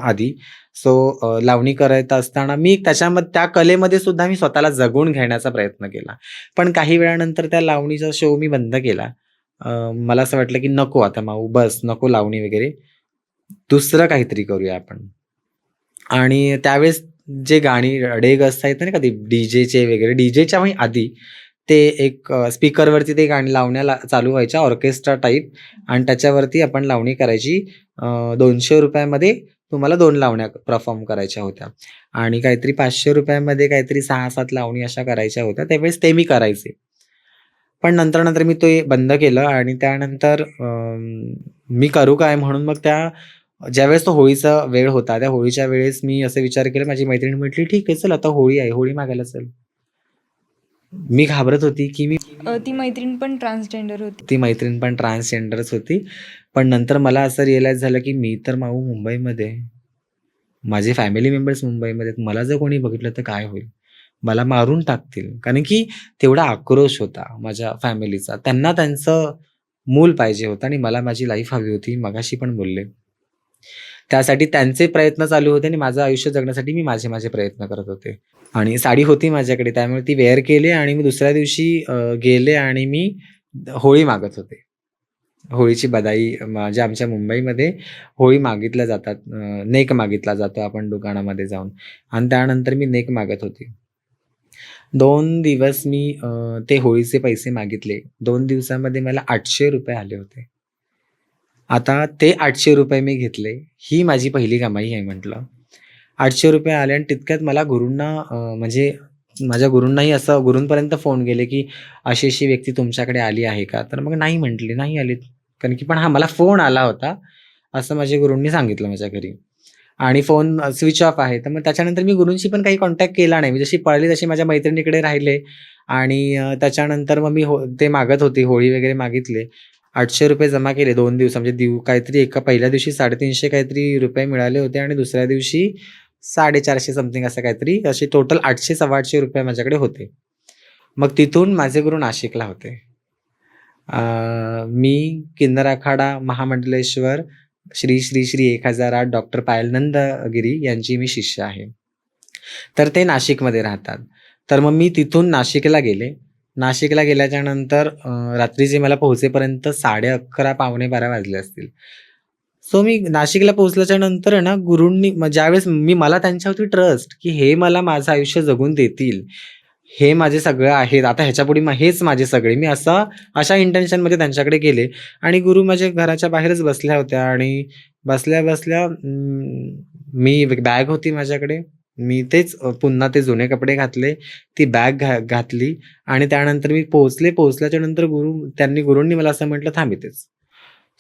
आधी. सो लावणी करत असताना मी त्या कलेमध्ये सुद्धा मी स्वतःला जगून घेण्याचा प्रयत्न केला. पण काही वेळानंतर त्या लावणीचा शो मी बंद केला. मला असं वाटलं की नको आता माऊ बस, नको लावणी वगैरे. दुसरं काहीतरी करूया आपण. आणि त्यावेळेस जे गाणी डेग असायचं नाही का ते डीजेचे वगैरे, डीजेच्या आधी ते एक स्पीकरवरती ते गाणी लावण्या चालू व्हायच्या ऑर्केस्ट्रा टाइप आणि त्याच्यावरती आपण लावणी करायची. ₹200 मध्ये तुम्हाला 2 लावण्या परफॉर्म करायच्या होत्या आणि काहीतरी ₹500 मध्ये काहीतरी 6-7 लावणी अशा करायच्या होत्या. त्यावेळेस ते मी करायचे. पण नंतर मी ते बंद केलं आणि त्यानंतर मी करू काय म्हणून मग ज्यावेळेस तो होळीचा वेळ होता, त्या होळीच्या वेळेस मी असे विचार केले. माझी मैत्रीण म्हटली, "ठीक आहे, चल आता होळी आहे, होळी मागायला चल." मी घाबरत होती, की ती मैत्रीण पण ट्रान्सजेंडर होती. ती मैत्रीण पण ट्रान्सजेंडरच होती. पण नंतर मला असं रिअलाईज झालं, की मी तर माऊ मुंबईमध्ये आहे. माझे फॅमिली मेंबर्स मुंबईमध्ये आहेत. मला जर कोणी बघितलं तर काय होईल? मला मारून टाकतील. कारण की तेवढा आक्रोश होता माझ्या फॅमिलीचा. त्यांना त्यांचं मूल पाहिजे होतं आणि मला माझी लाईफ हवी होती. मगाशी पण बोलले. त्यासाठी त्यांचे प्रयत्न चालू होते आणि माझं आयुष्य जगण्यासाठी मी माझे प्रयत्न करत होते. आणि साडी होती माझ्याकडे त्यामुळे ती वेअर केली आणि मी दुसऱ्या दिवशी गेले आणि मी होळी मागत होते. होळीची बधाई म्हणजे आमच्या मुंबईमध्ये होळी मागितल्या जातात. नेक मागितला जातो आपण दुकानामध्ये जाऊन आणि त्यानंतर मी नेक मागत होती. 2 दिवस मी ते होळीचे पैसे मागितले. 2 दिवसामध्ये मला ₹800 आले होते. आता ते ₹800 मी घेतले. ही माझी पहिली कमाई आहे म्हटलं. ₹800 आले आणि तितक्यात मला गुरूंना म्हणजे माझ्या गुरूंनाही असं गुरूंपर्यंत फोन गेले, की अशी-अशी व्यक्ती तुमच्याकडे आली आहे का? तर मग नाही म्हटले, "नाही आलीत." कारण की पण हां, मला फोन आला होता, असं माझ्या गुरूंनी सांगितलं माझ्या घरी. आणि फोन स्विच ऑफ आहे. तर मग त्याच्यानंतर मी गुरूंशी पण काही कॉन्टॅक्ट केला नाही. मी जशी पळाली तशी माझ्या मैत्रिणीकडे राहिले आणि त्याच्यानंतर मग मी ते मागत होती, होळी वगैरे मागितले. ₹800 जमा केले 2 दिवस म्हणजे काहीतरी एका पहिल्या दिवशी 350 काहीतरी रुपये मिळाले होते आणि दुसऱ्या दिवशी 450 समथिंग असं काहीतरी, असे टोटल 800 ₹850 माझ्याकडे होते. मग तिथून माझे गुरु नाशिकला होते. मी किन्नर आखाडा महामंडलेश्वर श्री श्री श्री 1008 डॉक्टर पायल नंदगिरी यांची मी शिष्य आहे. तर ते नाशिकमध्ये राहतात. तर मग मी तिथून नाशिकला गेले. नाशिकला गेल्याच्या नंतर रात्रीचे मला पोहोचेपर्यंत 11:30 पावणे 12 वाजले असतील. सो मी नाशिकला पोहोचल्याच्या नंतर आहे ना, गुरूंनी ज्यावेळेस मला त्यांच्यावरती ट्रस्ट, की हे मला माझं आयुष्य जगून देतील. हे माझे सगळं आहेत. आता ह्याच्यापुढे हेच माझे सगळे. मी अशा इंटेन्शनमध्ये त्यांच्याकडे गेले आणि गुरु माझ्या घराच्या बाहेरच बसल्या होत्या आणि बसल्या-बसल्या मी बॅग होती माझ्याकडे. मी तेच पुन्हा ते जुने कपडे घातले. ती बॅग घातली आणि त्यानंतर मी पोहोचल्याच्या नंतर गुरूंनी मला असं म्हटलं, "थांब इथेच."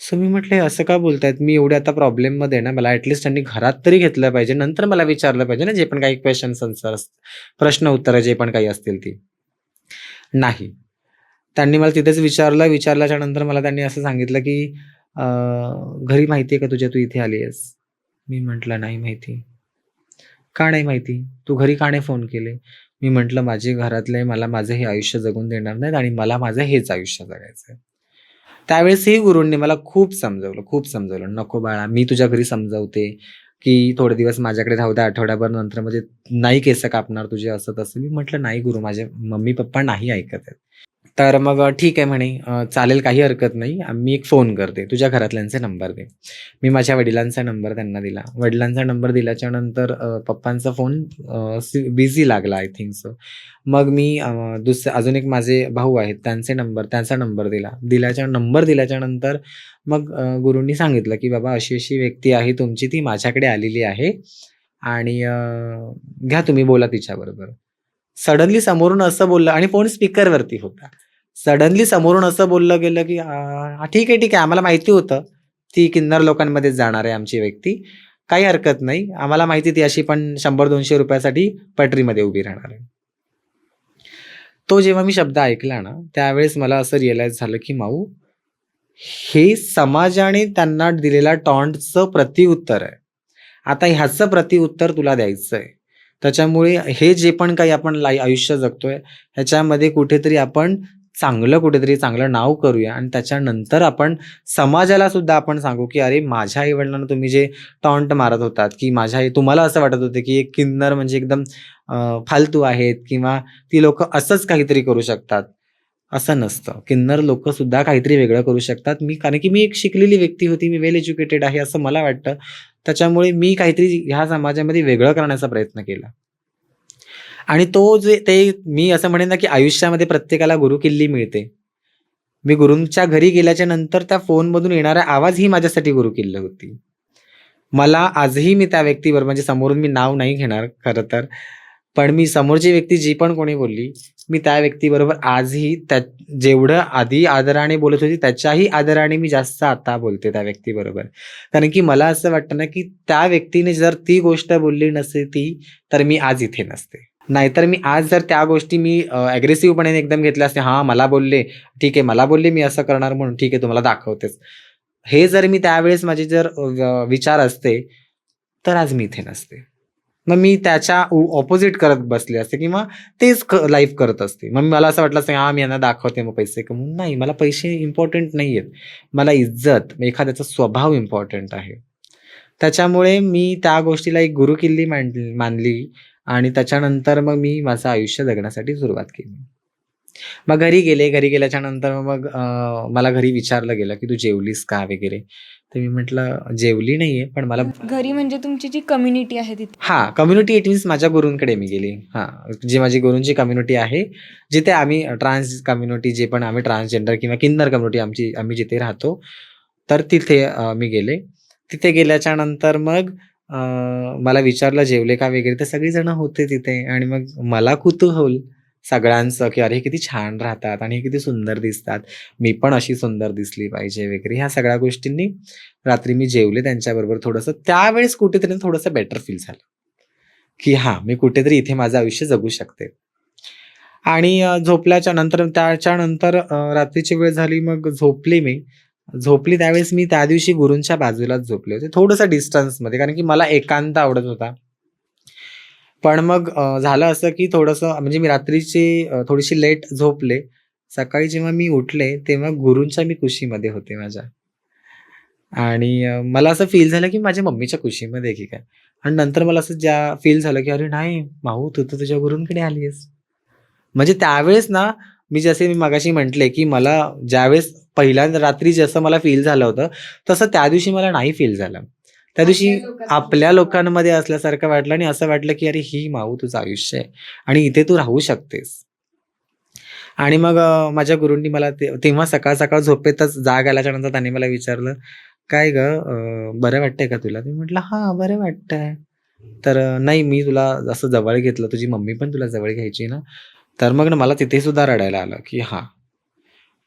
सो मी म्हटलं, "हे असं का बोलतायत? मी एवढे आता प्रॉब्लेममध्ये आहे ना, मला ॲटलीस्ट त्यांनी घरात तरी घेतलं पाहिजे. नंतर मला विचारलं पाहिजे ना, जे पण काही क्वेशन्स आन्सर्स, प्रश्न उत्तरं जे पण काही असतील ती." नाही. त्यांनी मला तिथेच विचारलं. विचारल्याच्या नंतर मला त्यांनी असं सांगितलं, की "घरी माहिती आहे का तुझ्या तू इथे आली आहेस?" मी म्हटलं, "नाही माहिती." "का नाही माहिती? तू घरी का नाही फोन केले?" मी म्हटलं, "माझे घरातले मला माझं हे आयुष्य जगून देणार नाहीत आणि मला माझं हेच आयुष्य जगायचं आहे." त्यावेळेसही गुरूंनी मला खूप समजावलं. "नको बाळा, मी तुझ्या घरी समजावते, की थोडे दिवस माझ्याकडे राहू दे, आठवड्याभर नंतर म्हणजे नाही केस कापणार तुझे," असं तसं. मी म्हटलं, "नाही गुरु, माझे मम्मी-पप्पा नाही ऐकत आहेत." तर मग ठीक आहे म्हणे, "चालेल, काही हरकत नाही. मी एक फोन करते. तुझ्या घरातल्यांचे नंबर दे." मी माझ्या वडिलांचा नंबर त्यांना दिला. वडिलांचा नंबर दिल्याच्यानंतर पप्पांचा फोन बिझी लागला आय थिंक सो. मग मी अजून एक माझे भाऊ आहेत त्यांचा नंबर दिला. नंबर दिल्याच्यानंतर मग गुरूंनी सांगितलं, की "बाबा अशी-अशी व्यक्ती आहे तुमची, ती माझ्याकडे आलेली आहे आणि घ्या तुम्ही बोला तिच्याबरोबर." सडनली समोरून असं बोललं आणि फोन स्पीकरवरती होता. सडनली समोरून असं बोललं गेलं, की ठीक आहे, ठीक आहे. आम्हाला माहिती होतं, ती किन्नर लोकांमध्येच जाणार आहे आमची व्यक्ती. काही हरकत नाही. आम्हाला माहिती ती अशी पण ₹100-200 साठी पटरीमध्ये उभी राहणार आहे." तो जेव्हा मी शब्द ऐकला ना, त्यावेळेस मला असं रिअलाईज झालं, की माऊ, हे समाजाने त्यांना दिलेल्या टॉन्टचं प्रतिउत्तर आहे. आता ह्याचं प्रतिउत्तर तुला द्यायचं आहे. त्याच्यामुळे हे जे पण काही आपण आयुष्य जगतोय, ह्याच्यामध्ये कुठेतरी आपण चांगलं नाव करूया आणि त्याच्यानंतर आपण समाजाला सुद्धा आपण सांगू, की "अरे, माझ्या आई-वडिलांना तुम्ही जे टॉन्ट मारत होतात, की तुम्हाला असं वाटत होतं, की एक किन्नर म्हणजे एकदम फालतू आहेत किंवा ती लोकं असंच काहीतरी करू शकतात." असं नसतं. किन्नर लोकं सुद्धा काहीतरी वेगळं करू शकतात. कारण की मी एक शिकलेली व्यक्ती होती. मी वेल एज्युकेटेड आहे असं मला वाटतं. त्याच्यामुळे मी काहीतरी ह्या समाजामध्ये वेगळं करण्याचा प्रयत्न केला. आणि मी असं म्हणेन ना, की आयुष्यामध्ये प्रत्येकाला गुरुकिल्ली मिळते. मी गुरूंच्या घरी गेल्याच्या नंतर त्या फोनमधून येणारा आवाज ही माझ्यासाठी गुरुकिल्ली होती. मला आजही मी त्या व्यक्तीवर, म्हणजे समोरून मी नाव नाही घेणार खरं तर, पण मी समोरची व्यक्ती जी पण कोणी बोलली, मी त्या व्यक्तीबरोबर आजही जेवढं आधी आदराने बोलत होती त्याच्याही आदराने मी जास्त आता बोलते त्या व्यक्तीबरोबर. कारण की मला असं वाटतं ना, की त्या व्यक्तीने जर ती गोष्ट बोलली नसती, तर मी आज इथे नसते. नाहीतर मी आज जर त्या गोष्टी अग्रेसिव्हपणे एकदम घेतल्या असत्या, "हां, मला बोलले, ठीक आहे, मला बोलले मी असं करणार म्हणून, ठीक आहे, तुम्हाला दाखवतेच." हे जर मी त्यावेळेस माझे जर विचार असते, तर आज मी इथे नसते. मग मी त्याच्या ऑपोझिट करत बसले असते किंवा तेच लाईफ करत असते. मग मला असं वाटलं असतं, "हां, मी यांना दाखवते मग पैसे कमवून." नाही, मला पैसे इम्पोर्टंट नाहीयेत. मला इज्जत, एखाद्याचा स्वभाव इम्पोर्टंट आहे. त्याच्यामुळे मी त्या गोष्टीला एक गुरुकिल्ली मानली आणि त्याच्यानंतर मग मी माझं आयुष्य जगण्यासाठी सुरुवात केली. मग घरी गेले. घरी गेल्याच्यानंतर मग मला घरी विचारलं गेलं, की "तू जेवलीस का?" वगैरे. तर मी म्हटलं, "जेवली नाहीये, पण मला." घरी म्हणजे तुमची जी कम्युनिटी आहे तिथे? हां, कम्युनिटी इट मीन्स माझ्या गुरूंकडे मी गेली. हां, जी माझी गुरूंची कम्युनिटी आहे, जिथे आम्ही ट्रान्स कम्युनिटी, जे पण आम्ही ट्रान्सजेंडर किंवा किन्नर कम्युनिटी आम्ही जिथे राहतो, तर तिथे मी गेले. तिथे गेल्याच्यानंतर मग मला विचारलं, "जेवले का?" वगैरे. तर सगळीजण होते तिथे आणि मग मला कुतूहल, सगळ्यांचं, की अरे हे किती छान राहतात आणि हे किती सुंदर दिसतात. मी पण अशी सुंदर दिसली पाहिजे वगैरे. ह्या सगळ्या गोष्टींनी रात्री मी जेवले त्यांच्याबरोबर थोडंसं. त्यावेळेस कुठेतरी थोडंसं बेटर फील झालं, की हां, मी कुठेतरी इथे माझं आयुष्य जगू शकते. आणि झोपल्याच्या नंतर त्याच्यानंतर रात्रीची वेळ झाली, मग झोपली मी. झोपली त्यावेळेस मी त्या दिवशी गुरूंच्या बाजूलाच झोपले होते. थोडंसं डिस्टन्समध्ये, कारण की मला एकांत आवडत होता. पण मग झालं असं की थोडंसं म्हणजे मी रात्रीची थोडीशी लेट झोपले. सकाळी जेव्हा मी उठले, तेव्हा गुरूंच्या मी कुशीमध्ये होते माझ्या. आणि मला असं फील झालं की माझ्या मम्मीच्या कुशीमध्ये आहे की काय? आणि नंतर मला असं फील झालं की "अरे नाही, माऊ तू तर तुझ्या गुरूंकडे आली आहेस." म्हणजे त्यावेळेस ना, मी मगाशी म्हटले की मला ज्यावेळेस पहिल्यांदा रात्री जसं मला फील झालं होतं, तसं त्या दिवशी मला नाही फील झालं. त्या दिवशी आपल्या लोकांमध्ये आपल्या लोकांमध्ये असल्यासारखं वाटलं आणि असं वाटलं की "अरे ही माऊ तुझं आयुष्य आहे आणि इथे तू राहू शकतेस." आणि मग माझ्या गुरूंनी मला तेव्हा सकाळ-सकाळ झोपेतच जाग आल्याच्यानंतर त्यांनी मला विचारलं, "काय गं बरं वाटतंय का तुला?" मी म्हटलं, "हां, बरं वाटतंय." तर "नाही, मी तुला असं जवळ घेतलं, तुझी मम्मी पण तुला जवळ घ्यायची ना." तर मग ना मला तिथे सुद्धा रडायला आलं, की हां,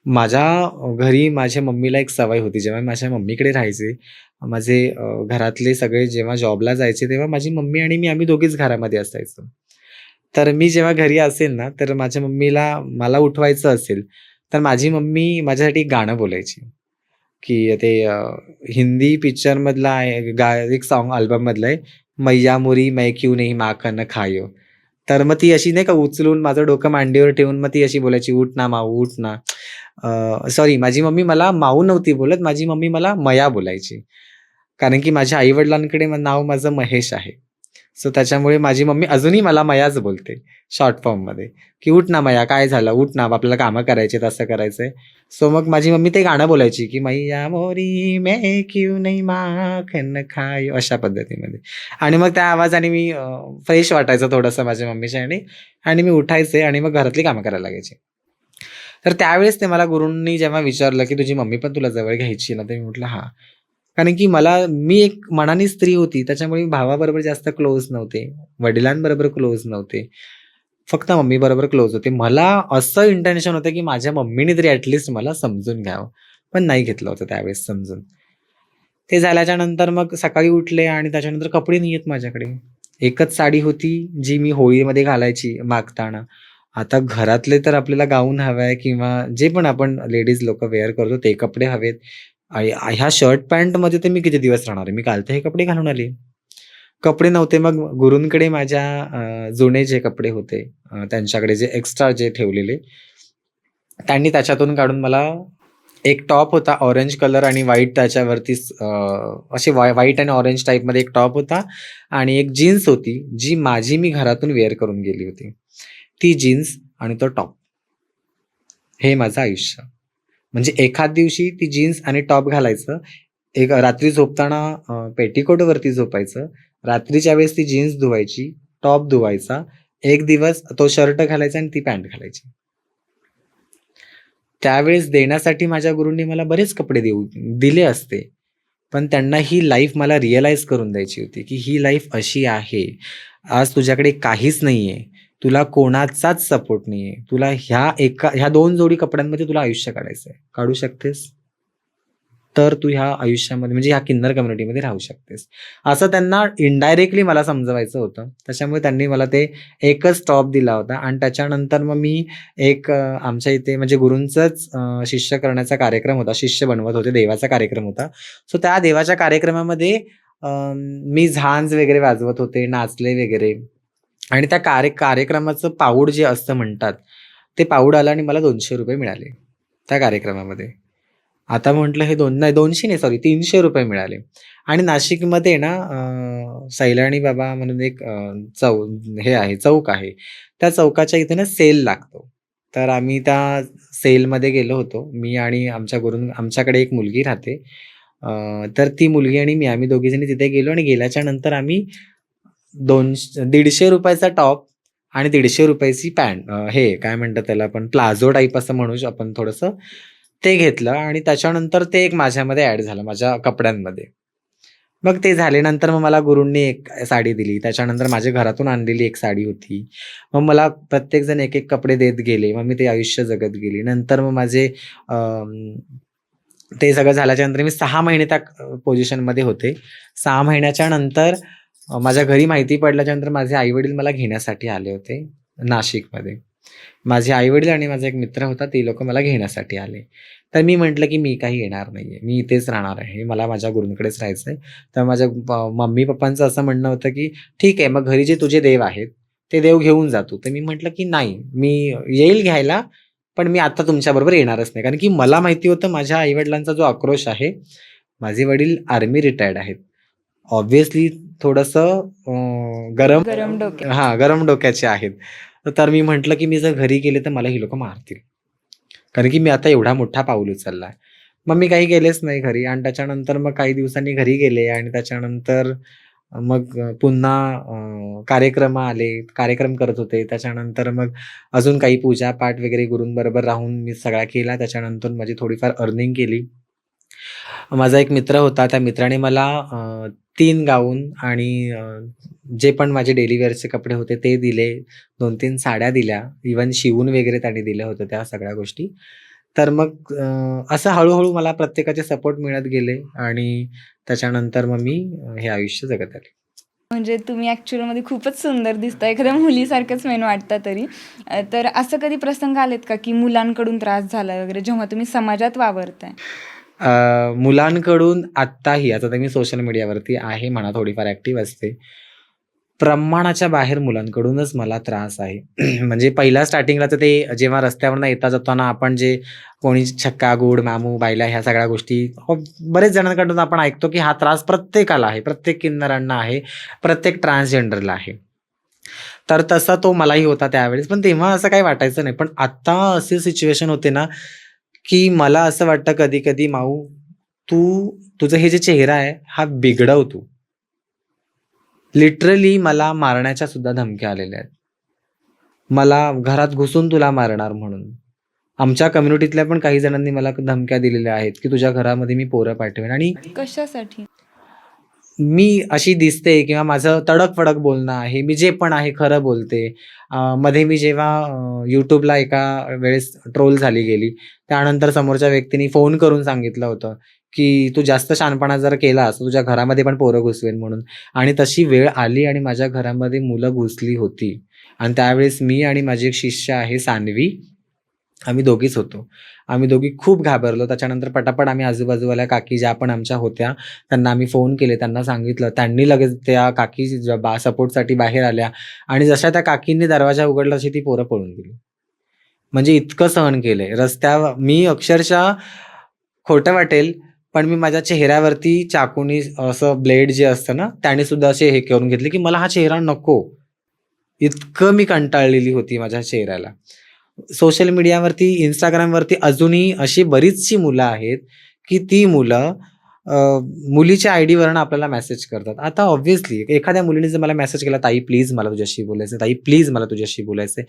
माझ्या घरी माझ्या मम्मीला एक सवय होती. जेव्हा मी माझ्या मम्मीकडे राहायचे, माझे घरातले सगळे जेव्हा जॉबला जायचे, तेव्हा माझी मम्मी आणि मी आम्ही दोघीच घरामध्ये असायचो. तर मी जेव्हा घरी असेल ना, तर माझ्या मम्मीला मला उठवायचं असेल, तर माझी मम्मी माझ्यासाठी एक गाणं बोलायची, की ते हिंदी पिक्चरमधलं आहे एक सॉन्ग अल्बममधलं आहे, मैया मोरी मैं क्यूँ नहीं माखन खायो. तर मग ती अशी नाही का उचलून माझं डोकं मांडीवर ठेवून मग ती अशी बोलायची, "उठ ना माऊ, उठ ना." सॉरी, माझी मम्मी मला माऊ नव्हती बोलत, माझी मम्मी मला मया बोलायची. कारण की माझ्या आई-वडिलांकडे नाव माझं महेश आहे. सो त्याच्यामुळे माझी मम्मी अजूनही मला मयाच बोलते शॉर्ट फॉर्ममध्ये, की "उठ ना मया, काय झालं? उठ ना, आपल्याला कामं करायची आहेत, असं करायचंय." सो मग माझी मम्मी ते गाणं बोलायची, की "मैया मोरी मैं क्यूँ नहीं माखन खायो." अशा पद्धतीमध्ये. आणि मग त्या आवाजाने मी फ्रेश वाटायचं थोडंसं माझ्या मम्मीच्या ह्याने आणि मी उठायचे आणि मग घरातली कामं करायला लागायची. तर त्यावेळेस ते मला गुरूंनी जेव्हा विचारलं, की "तुझी मम्मी पण तुला जवळ घ्यायची ना?" तर मी म्हटलं, "हां." कारण की मी एक मनाने स्त्री होती, त्याच्यामुळे मी भावाबरोबर जास्त क्लोज नव्हते. वडिलांबरोबर क्लोज नव्हते. फक्त मम्मीबरोबर क्लोज होते. मला असं इंटेन्शन होतं, की माझ्या मम्मीने तरी ॲटलीस्ट मला समजून घ्यावं. पण नाही घेतलं होतं त्यावेळेस समजून. ते झाल्याच्या नंतर मग सकाळी उठले आणि त्याच्यानंतर कपडे नाही आहेत माझ्याकडे. एकच साडी होती, जी मी होळीमध्ये घालायची मागताना. आता घरातले तर आपल्याला गाऊन हवाय किंवा जे पण आपण लेडीज लोकं वेअर करतो ते कपडे हवेत. ह्या शर्ट पॅन्टमध्ये तर मी किती दिवस राहणार आहे. मी काल तर हे कपडे घालून आले. कपडे नव्हते. मग गुरूंकडे माझ्या जुने जे कपडे होते त्यांच्याकडे जे एक्स्ट्रा जे ठेवलेले, त्यांनी त्याच्यातून काढून मला एक टॉप होता ऑरेंज कलर आणि व्हाईट त्याच्यावरती असे व्हाईट आणि ऑरेंज टाइपमध्ये एक टॉप होता आणि एक जीन्स होती, जी मी घरातून वेअर करून गेली होती. ती जीन्स आणि तो टॉप हे माझं आयुष्य. म्हणजे एखाद दिवशी ती जीन्स आणि टॉप घालायचं. एक रात्री झोपताना पेटिकोटवरती झोपायचं. रात्रीच्या वेळेस ती जीन्स धुवायची, टॉप धुवायचा. एक दिवस तो शर्ट घालायचा आणि ती पॅन्ट घालायची. त्यावेळेस देण्यासाठी माझ्या गुरूंनी मला बरेच कपडे दिले असते. पण त्यांना ही लाईफ मला रिअलाईज करून द्यायची होती, की ही लाईफ अशी आहे. आज तुझ्याकडे काहीच नाहीये. तुला कोणाचाच सपोर्ट नाहीये. तुला ह्या 2 जोडी कपड्यांमध्ये तुला आयुष्य काढायचंय. काढू शकतेस? तर तू ह्या आयुष्यामध्ये म्हणजे ह्या किन्नर कम्युनिटीमध्ये राहू शकतेस. असं त्यांना इनडायरेक्टली मला समजवायचं होतं. त्याच्यामुळे त्यांनी मला ते एकच टॉप दिला होता आणि त्याच्यानंतर मग मी एक आमच्या इथे म्हणजे गुरूंचंच शिष्य करण्याचा कार्यक्रम होता. शिष्य बनवत होते, देवाचा कार्यक्रम होता. सो त्या देवाच्या कार्यक्रमामध्ये मी झांज वगैरे वाजवत होते, नाचले वगैरे आणि त्या कार्यक्रमाचं पाऊड जे असतं म्हणतात, ते पाऊड आलं आणि मला ₹200 मिळाले त्या कार्यक्रमामध्ये. आता म्हटलं हे 200 नाही सॉरी ₹300 मिळाले आणि नाशिकमध्ये ना सैलानी बाबा म्हणून एक हे आहे चौक आहे. त्या चौकाच्या इथे ना सेल लागतो. तर आम्ही त्या सेलमध्ये गेलो होतो. मी आणि आमच्याकडे एक मुलगी राहते. तर ती मुलगी आणि आम्ही दोघी जणी तिथे गेलो आणि गेल्याच्या नंतर आम्ही ₹150 चा टॉप आणि ₹150 ची पॅन्ट हे काय म्हणतात त्याला आपण प्लाझो टाइप असं म्हणू आपण थोडंसं ते घेतलं आणि त्याच्यानंतर ते एक माझ्यामध्ये ॲड झालं माझ्या कपड्यांमध्ये. मग ते झाले. नंतर मग मला गुरूंनी एक साडी दिली. त्याच्यानंतर माझ्या घरातून आणलेली एक साडी होती. मग मला प्रत्येकजण एक-एक कपडे देत गेले. मग मी ते आयुष्य जगत गेली. नंतर मग माझे ते सगळं झाल्याच्यानंतर मी 6 महिने त्या पोझिशनमध्ये होते. 6 महिन्याच्या नंतर माझ्या घरी माहिती पडल्याच्यानंतर माझे आई-वडील मला घेण्यासाठी आले होते नाशिकमध्ये. माझे आई-वडील आणि माझा एक मित्र होता, ते लोकं मला घेण्यासाठी आले. तर मी म्हटलं, की "मी काही येणार नाहीये. मी इथेच राहणार आहे. मला माझ्या गुरूंकडेच राहायचंय." तर माझ्या मम्मी-पप्पांचं असं म्हणणं होतं, की "ठीक आहे, मग घरी जे तुझे देव आहेत, ते देव घेऊन जा तू." तर मी म्हटलं, की "नाही, मी येईल घ्यायला, पण मी आता तुमच्याबरोबर येणारच नाही." कारण की मला माहिती होतं माझ्या आई-वडिलांचा जो आक्रोश आहे, माझे वडील आर्मी रिटायर्ड आहेत. ऑब्व्हियसली थोडंसं गरम गरम डोके. गरम डोक्याचे आहेत. तर मी म्हटलं, की मी जर घरी गेले तर मला ही लोकं मारतील. कारण की मी आता एवढा मोठा पाऊल उचललाय. मग मी काही गेलेच नाही घरी आणि त्याच्यानंतर मग काही दिवसांनी घरी गेले आणि त्याच्यानंतर मग पुन्हा कार्यक्रम आले. कार्यक्रम करत होते. त्याच्यानंतर मग अजून काही पूजा-पाठ वगैरे गुरूंबरोबर राहून मी सगळा केला. त्याच्यानंतर माझी थोडीफार अर्निंग केली. माझा एक मित्र होता. त्या मित्राने मला 3 गाऊन आणि जे पण माझे डेली वेअरचे कपडे होते ते दिले. 2-3 साड्या दिल्या. इव्हन शिवून वगैरे त्याने दिल्या होत्या त्या सगळ्या गोष्टी. तर मग असं हळू मला प्रत्येकाचे सपोर्ट मिळत गेले आणि त्याच्यानंतर मग मी हे आयुष्य जगत आले. म्हणजे तुम्ही ॲक्च्युअलमध्ये खूपच सुंदर दिसता. एखाद्या मुलीसारखंच मेन वाटता तरी. तर असं कधी प्रसंग आलेत का, की मुलांकडून त्रास झाला वगैरे जेव्हा तुम्ही समाजात वावरताय? मुलांकडून आत्ताही आता तर मी सोशल मीडियावरती आहे म्हणा, थोडीफार ॲक्टिव्ह असते. प्रमाणाच्या बाहेर मुलांकडूनच मला त्रास आहे. म्हणजे पहिल्या स्टार्टिंगला तर ते जेव्हा रस्त्यावरनं येता जाताना आपण जे कोणी छक्का, गुड, मामू, बायला ह्या सगळ्या गोष्टी बरेच जणांकडून आपण ऐकतो, की हा त्रास प्रत्येकाला आहे. प्रत्येक किन्नरांना आहे. प्रत्येक ट्रान्सजेंडरला आहे. तर तसा तो मलाही होता त्यावेळेस. पण तेव्हा असं काही वाटायचं नाही. पण आता अशी सिच्युएशन होते ना, की मला असं वाटतं कधी-कधी माऊ, तुझं हे जे चेहरा आहे, हा बिघडव तू. लिटरली मला मारण्याच्या सुद्धा धमक्या आलेल्या आहेत. मला घरात घुसून तुला मारणार म्हणून. आमच्या कम्युनिटीतल्या पण काही जणांनी मला धमक्या दिलेल्या आहेत, की तुझ्या घरामध्ये मी पोरं पाठवेन आणि कशासाठी? मी अशी दिसते किंवा माझं तडक-फडक बोलणं आहे. मी जे पण आहे खरं बोलते. मध्ये मी जेव्हा YouTubeला एका वेळेस ट्रोल झाली गेली. त्यानंतर समोरच्या व्यक्तीने फोन करून सांगितलं होतं, की "तू जास्त शहाणपणा जर केलास, तर तुझ्या घरामध्ये पण पोरं घुसवेन" म्हणून. आणि तशी वेळ आली आणि माझ्या घरामध्ये मुलं घुसली होती. आणि त्यावेळेस मी आणि माझी एक शिष्य आहे सान्वी, आम्ही दोघीच होतो. आम्ही दोघी खूप घाबरलो. त्याच्यानंतर पटापट आम्ही आजूबाजूवाल्या काकी ज्या पण आमच्या होत्या, त्यांना आम्ही फोन केले. त्यांना सांगितलं. त्यांनी लगेच त्या काकी सपोर्टसाठी बाहेर आल्या आणि जशा त्या काकींनी दरवाजा उघडला, तशी ती पोरं पळून गेली. म्हणजे इतकं सहन केलंय. रस्त्यावर मी अक्षरशः खोटं वाटेल, पण मी माझ्या चेहऱ्यावरती चाकूनी असं ब्लेड जे असतं ना, त्याने सुद्धा असे हे करून घेतले, की मला हा चेहरा नको. इतकं मी कंटाळलेली होती माझ्या चेहऱ्याला. सोशल मीडियावरती, Instagramवरती अजूनही अशी बरीचशी मुलं आहेत, की ती मुलं मुलीच्या आयडीवरनं आपल्याला मेसेज करतात. आता ऑब्व्हियसली एखाद्या मुलीने जर मला मेसेज केला, "ताई प्लीज मला तुझ्याशी बोलायचं ताई प्लीज मला तुझ्याशी बोलायचं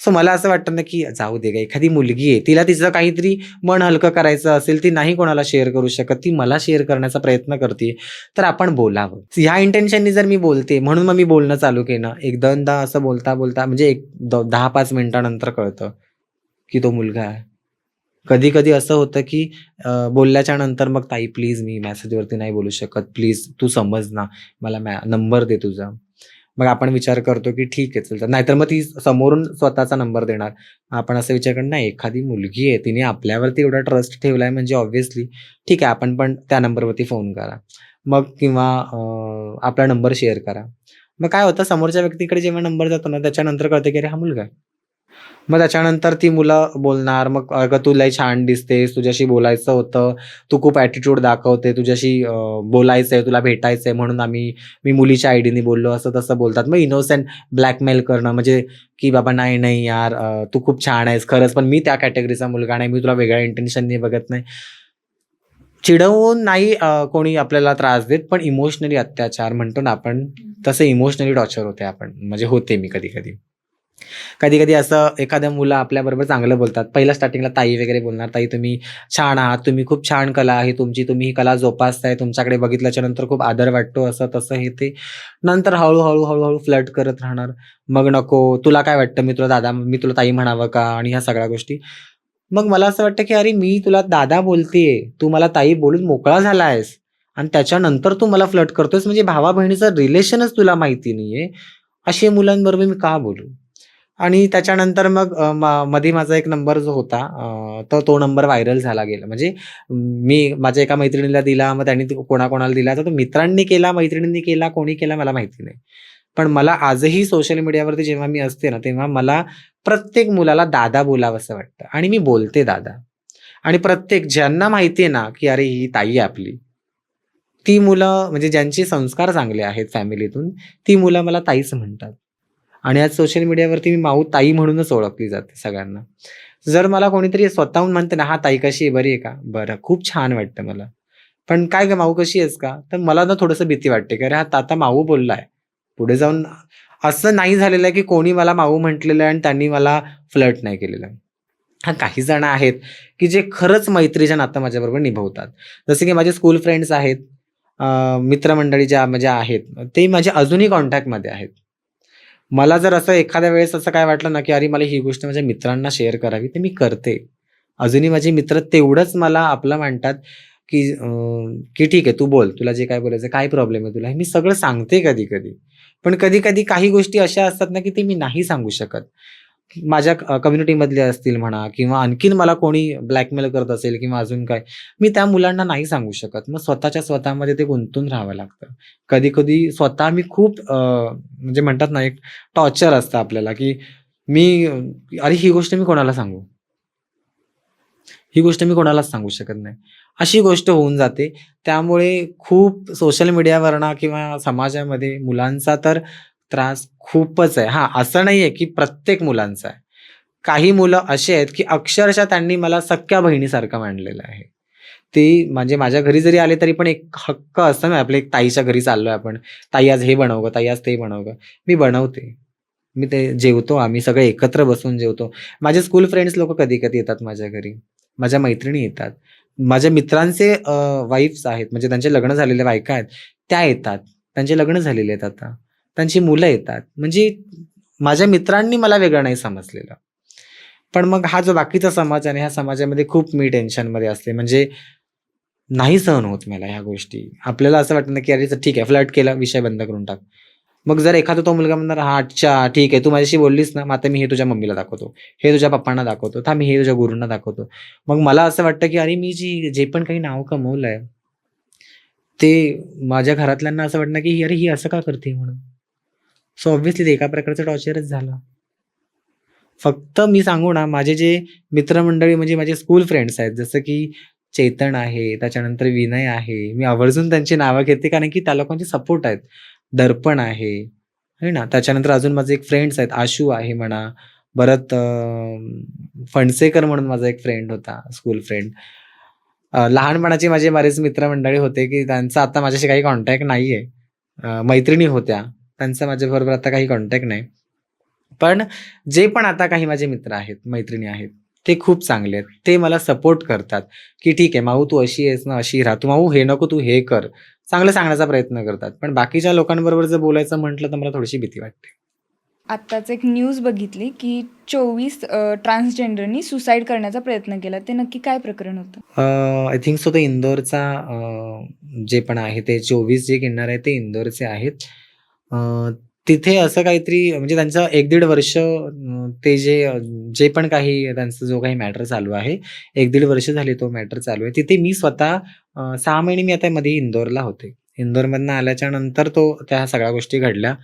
सो मला असं वाटतं ना, की जाऊ दे गं, एखादी मुलगी आहे, तिला तिचं काहीतरी मन हलकं करायचं असेल, ती नाही कोणाला शेअर करू शकत, ती मला शेअर करण्याचा प्रयत्न करते तर आपण बोलावं. ह्या इंटेन्शननी जर मी बोलते, म्हणून मग मी बोलणं चालू केलं. एक-दोनदा असं बोलता म्हणजे 10-5 मिनिटानंतर कळतं, की तो मुलगा आहे. कधी-कधी असं होतं, की बोलल्याच्या नंतर मग "ताई प्लीज मी मेसेजवरती नाही बोलू शकत. प्लीज तू समज ना. मला नंबर दे तुझा." मग आपण विचार करतो, की ठीक आहे चल. नाहीतर मग ती समोरून स्वतःचा नंबर देणार. आपण असा विचार करणार नाही एखादी मुलगी आहे, तिने आपल्यावरती एवढा ट्रस्ट ठेवलाय म्हणजे ऑब्व्हियसली ठीक आहे, आपण पण त्या नंबरवरती फोन करा. मग किंवा आपला नंबर शेअर करा. मग काय होतं समोरच्या व्यक्तीकडे जेव्हा नंबर जातो ना, त्याच्यानंतर कळतं, की अरे हा मुलगा आहे. मग त्याच्यानंतर ती मुलं बोलणार, मग "अगं तू लय छान दिसतेस, तुझ्याशी बोलायचं होतं, तू खूप ॲटिट्यूड दाखवते, तुझ्याशी बोलायचंय, तुला भेटायचंय म्हणून मी मुलीच्या आयडीने बोललो." असं तसं बोलतात. मग इनोसेंट ब्लॅकमेल करणं म्हणजे की "बाबा नाही, नाही यार तू खूप छान आहेस खरंच, पण मी त्या कॅटेगरीचा मुलगा नाही, मी तुला वेगळ्या इंटेन्शननी बघत नाही." चिडवून नाही कोणी आपल्याला त्रास देत, पण इमोशनली अत्याचार म्हणतो ना आपण, तसं इमोशनली टॉर्चर होते आपण म्हणजे होते मी कधी-कधी. कधी कधी असं एखाद्या मुलं आपल्याबरोबर चांगलं बोलतात. पहिल्या स्टार्टिंगला ताई वगैरे बोलणार, "ताई तुम्ही छान आहात, तुम्ही खूप छान कला आहे तुमची, तुम्ही ही कला जोपासताय, तुमच्याकडे बघितल्याच्या नंतर खूप आदर वाटतो," असं तसं हे ते. नंतर हळू-हळू, हळूहळू फ्लर्ट करत राहणार. "मग नको, तुला काय वाटतं मी तुला ताई म्हणावं का?" आणि ह्या सगळ्या गोष्टी. मग मला असं वाटतं, की अरे मी तुला दादा बोलतीये, तू मला ताई बोलून मोकळा झाला आहेस आणि त्याच्यानंतर तू मला फ्लर्ट करतोयस म्हणजे भावा-बहिणीचं रिलेशनच तुला माहिती नाहीये. अशा मुलांबरोबर मी का बोलू? आणि त्याच्यानंतर मग मध्ये माझा एक नंबर जो होता तर तो नंबर व्हायरल झाला गेला. म्हणजे मी माझ्या एका मैत्रिणीला दिला, मग त्यांनी तो कोणाकोणाला दिला, तर तो मित्रांनी केला, मैत्रिणींनी केला, कोणी केला मला माहिती नाही. पण मला आजही सोशल मीडियावरती जेव्हा मी असते ना, तेव्हा मला प्रत्येक मुलाला दादा बोलावसं वाटतं आणि मी बोलते दादा. आणि प्रत्येक ज्यांना माहिती आहे ना, की अरे ही ताई आहे आपली, ती मुलं म्हणजे ज्यांचे संस्कार चांगले आहेत फॅमिलीतून, ती मुलं मला ताईच म्हणतात. आणि आज सोशल मीडियावरती मी माऊ ताई म्हणूनच ओळखली जाते सगळ्यांना. जर मला कोणीतरी स्वतःहून म्हणते ना, "हां, ताई कशी आहे? बरी आहे का?" "बरं." खूप छान वाटतं मला. पण "काय गं माऊ कशी आहेस का?" तर मला ना थोडंसं भीती वाटते, की अरे हा आता माऊ बोललाय. पुढे जाऊन असं नाही झालेलं आहे, की कोणी मला माऊ म्हटलेलं आहे आणि त्यांनी मला फ्लर्ट नाही केलेलं आहे. हां, काही जण आहेत, की जे खरंच मैत्रीचं नातं माझ्याबरोबर निभवतात. जसे की माझे स्कूल फ्रेंड्स आहेत, मित्रमंडळी ज्या आहेत, ते माझे अजूनही कॉन्टॅक्टमध्ये आहेत. मला जर असं एखाद्या वेळेस असं काय वाटलं ना, की अरे मला ही गोष्ट माझ्या मित्रांना शेअर करावी, तर मी करते. अजूनही माझे मित्र तेवढंच मला आपलं मानतात, की "ठीक आहे, तू बोल. तुला जे काय बोलायचं काय प्रॉब्लेम आहे तुला?" हे मी सगळं सांगते कधी-कधी. पण कधी-कधी काही गोष्टी अशा असतात ना, की ते मी नाही सांगू शकत. माझ्या कम्युनिटीमधले असतील म्हणा किंवा आणखीन मला कोणी ब्लॅकमेल करत असेल किंवा अजून काय, मी त्या मुलांना नाही सांगू शकत. मग स्वतःमध्ये ते गुंतून राहावं लागतं. कधी-कधी स्वतः मी खूप म्हणजे म्हणतात ना, एक टॉर्चर असतं आपल्याला, की मी अरे ही गोष्ट मी कोणाला सांगू? ही गोष्ट मी कोणालाच सांगू शकत नाही. अशी गोष्ट होऊन जाते. त्यामुळे खूप सोशल मीडियावरनं किंवा समाजामध्ये मुलांचा तर त्रास खूपच आहे. हां, असं नाहीये की प्रत्येक मुलांचा आहे. काही मुलं अशी आहेत, की अक्षरशः त्यांनी मला सख्ख्या बहिणीसारखं मानलेलं आहे. ते म्हणजे माझ्या घरी जरी आले तरी पण एक हक्क असतं ना, आपल्या एक ताईच्या घरी चाललोय आपण. ताई आज हे बनव गं, ताई आज ते बनव गं. मी बनवते. मी ते जेवतो, आम्ही सगळे एकत्र बसून जेवतो. माझे स्कूल फ्रेंड्स लोकं कधी-कधी येतात माझ्या घरी. माझ्या मैत्रिणी येतात. माझ्या मित्रांचे वाईफ्स आहेत, म्हणजे त्यांचे लग्न झालेल्या बायका आहेत, त्या येतात. त्यांचे लग्न झालेले आहेत आता. त्यांची मुलं येतात. म्हणजे माझ्या मित्रांनी मला वेगळं नाही समजलेलं. पण मग हा जो बाकीचा समाज आहे, ह्या समाजामध्ये खूप मी टेन्शनमध्ये असते. म्हणजे नाही सहन होत मला ह्या गोष्टी. आपल्याला असं वाटतं ना, की अरे ठीक आहे, फ्लर्ट केला, विषय बंद करून टाक. मग जर एखादा तो मुलगा म्हणणार, "हां, अच्छा, ठीक आहे. तू माझ्याशी बोललीस ना, मग आता मी हे तुझ्या मम्मीला दाखवतो. हे तुझ्या पप्पांना दाखवतो. थांब, मी हे तुझ्या गुरूंना दाखवतो." मग मला असं वाटतं, की अरे मी जे पण काही नाव कमवलंय, ते माझ्या घरातल्यांना असं वाटणार, की "अरे ही असं का करते?" म्हणून. सो ऑब्व्हियसली ते एका प्रकारचं टॉर्चरच झालं. फक्त मी सांगू ना, माझे जे मित्रमंडळी म्हणजे माझे स्कूल फ्रेंड्स आहेत, जसं की चेतन आहे, त्याच्यानंतर विनय आहे. मी आवर्जून त्यांची नावं घेते कारण की त्या लोकांचे सपोर्ट आहेत. दर्पण आहे, आहे ना. त्याच्यानंतर अजून माझे एक फ्रेंड्स आहेत. आशू आहे म्हणा, परत फणसेकर म्हणून माझा एक फ्रेंड होता, स्कूल फ्रेंड. लहानपणाचे माझे बरेच मित्रमंडळी होते, की त्यांचा आता माझ्याशी काही कॉन्टॅक्ट नाहीये. मैत्रिणी होत्या, त्यांचा माझ्याबरोबर आता काही कॉन्टॅक्ट नाही. पण जे पण आता काही माझे मित्र आहेत, मैत्रिणी आहेत, ते खूप चांगले आहेत. ते मला सपोर्ट करतात, की "ठीक आहे माऊ तू अशी आहेस ना, अशी राहा. तू माऊ हे नको तू हे कर." चांगलं सांगण्याचा प्रयत्न करतात. पण बाकीच्या लोकांबरोबर जर बोलायचं म्हटलं तर मला थोडीशी भीती वाटते. आत्ताच एक न्यूज बघितली की 24 ट्रान्सजेंडरनी सुसाईड करण्याचा प्रयत्न केला. ते नक्की काय प्रकरण होतं? आय थिंक सो ते इंदोरचा जे पण आहे ते 24 जे किन्नर आहेत ते इंदोरचे आहेत. अ, तिथे असं काहीतरी म्हणजे त्यांचं 1-1.5 वर्ष ते जे पण काही त्यांचा जो काही मॅटर चालू आहे, 1-1.5 वर्ष झाले तो मॅटर चालू आहे. तिथे मी स्वतः 6 महिने मी आता मध्ये इंदोरला होते. इंदोरमधनं आल्याच्या नंतर त्या सगळ्या गोष्टी घडल्या.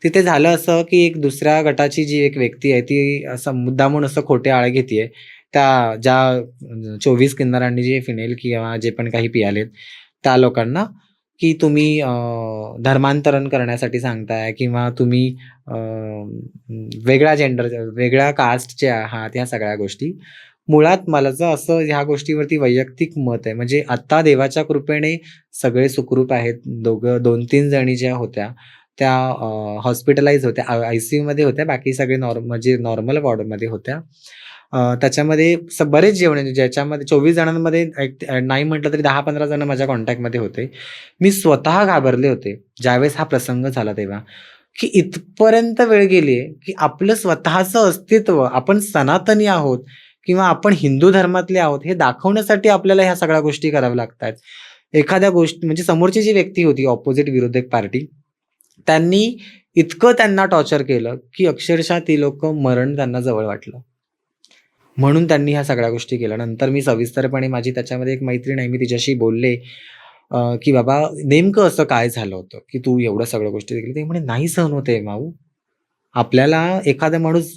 तिथे झालं असं, की एक दुसऱ्या गटाची जी एक व्यक्ती आहे, ती असं मुद्दामून असं खोटे आळे घेतीये. ज्या 24 किन्नरांनी जे फिनेल किंवा जे पण काही पियालेत, त्या लोकांना, की तुम्ही धर्मांतरण करण्यासाठी सांगताय किंवा तुम्ही वेगळ्या कास्टचे आहात, ह्या सगळ्या गोष्टी. मुळात माझं असं ह्या गोष्टीवरती वैयक्तिक मत आहे. म्हणजे आता देवाच्या कृपेने सगळे सुखरूप आहेत. 2-3 जणी ज्या होत्या, त्या हॉस्पिटलाइज होत्या, ICUमध्ये होत्या. बाकी सगळे म्हणजे नॉर्मल वॉर्डमध्ये होत्या. त्याच्यामध्ये बरेच जेवण ज्याच्यामध्ये 24 जणांमध्ये नाही म्हटलं तरी 10-15 जण माझ्या कॉन्टॅक्टमध्ये होते. मी स्वतः घाबरले होते, ज्यावेळेस हा प्रसंग झाला तेव्हा, की इथपर्यंत वेळ गेली आहे, की आपलं स्वतःचं अस्तित्व, आपण सनातनी आहोत किंवा आपण हिंदू धर्मातले आहोत, हे दाखवण्यासाठी आपल्याला ह्या सगळ्या गोष्टी कराव्या लागतायत. एखाद्या गोष्टी म्हणजे समोरची जी व्यक्ती होती ऑपोझिट विरोधक पार्टी, त्यांनी इतकं त्यांना टॉर्चर केलं, की अक्षरशः ती लोकं मरण त्यांना जवळ वाटलं. म्हणून त्यांनी ह्या सगळ्या गोष्टी केल्या. नंतर मी सविस्तरपणे माझी त्याच्यामध्ये एक मैत्रीण आहे, मी तिच्याशी बोलले, की "बाबा नेमकं असं काय झालं होतं, की तू एवढ्या सगळ्या गोष्टी केल्या?" ती म्हणे, "नाही सहन होत आहे माऊ. आपल्याला एखादा माणूस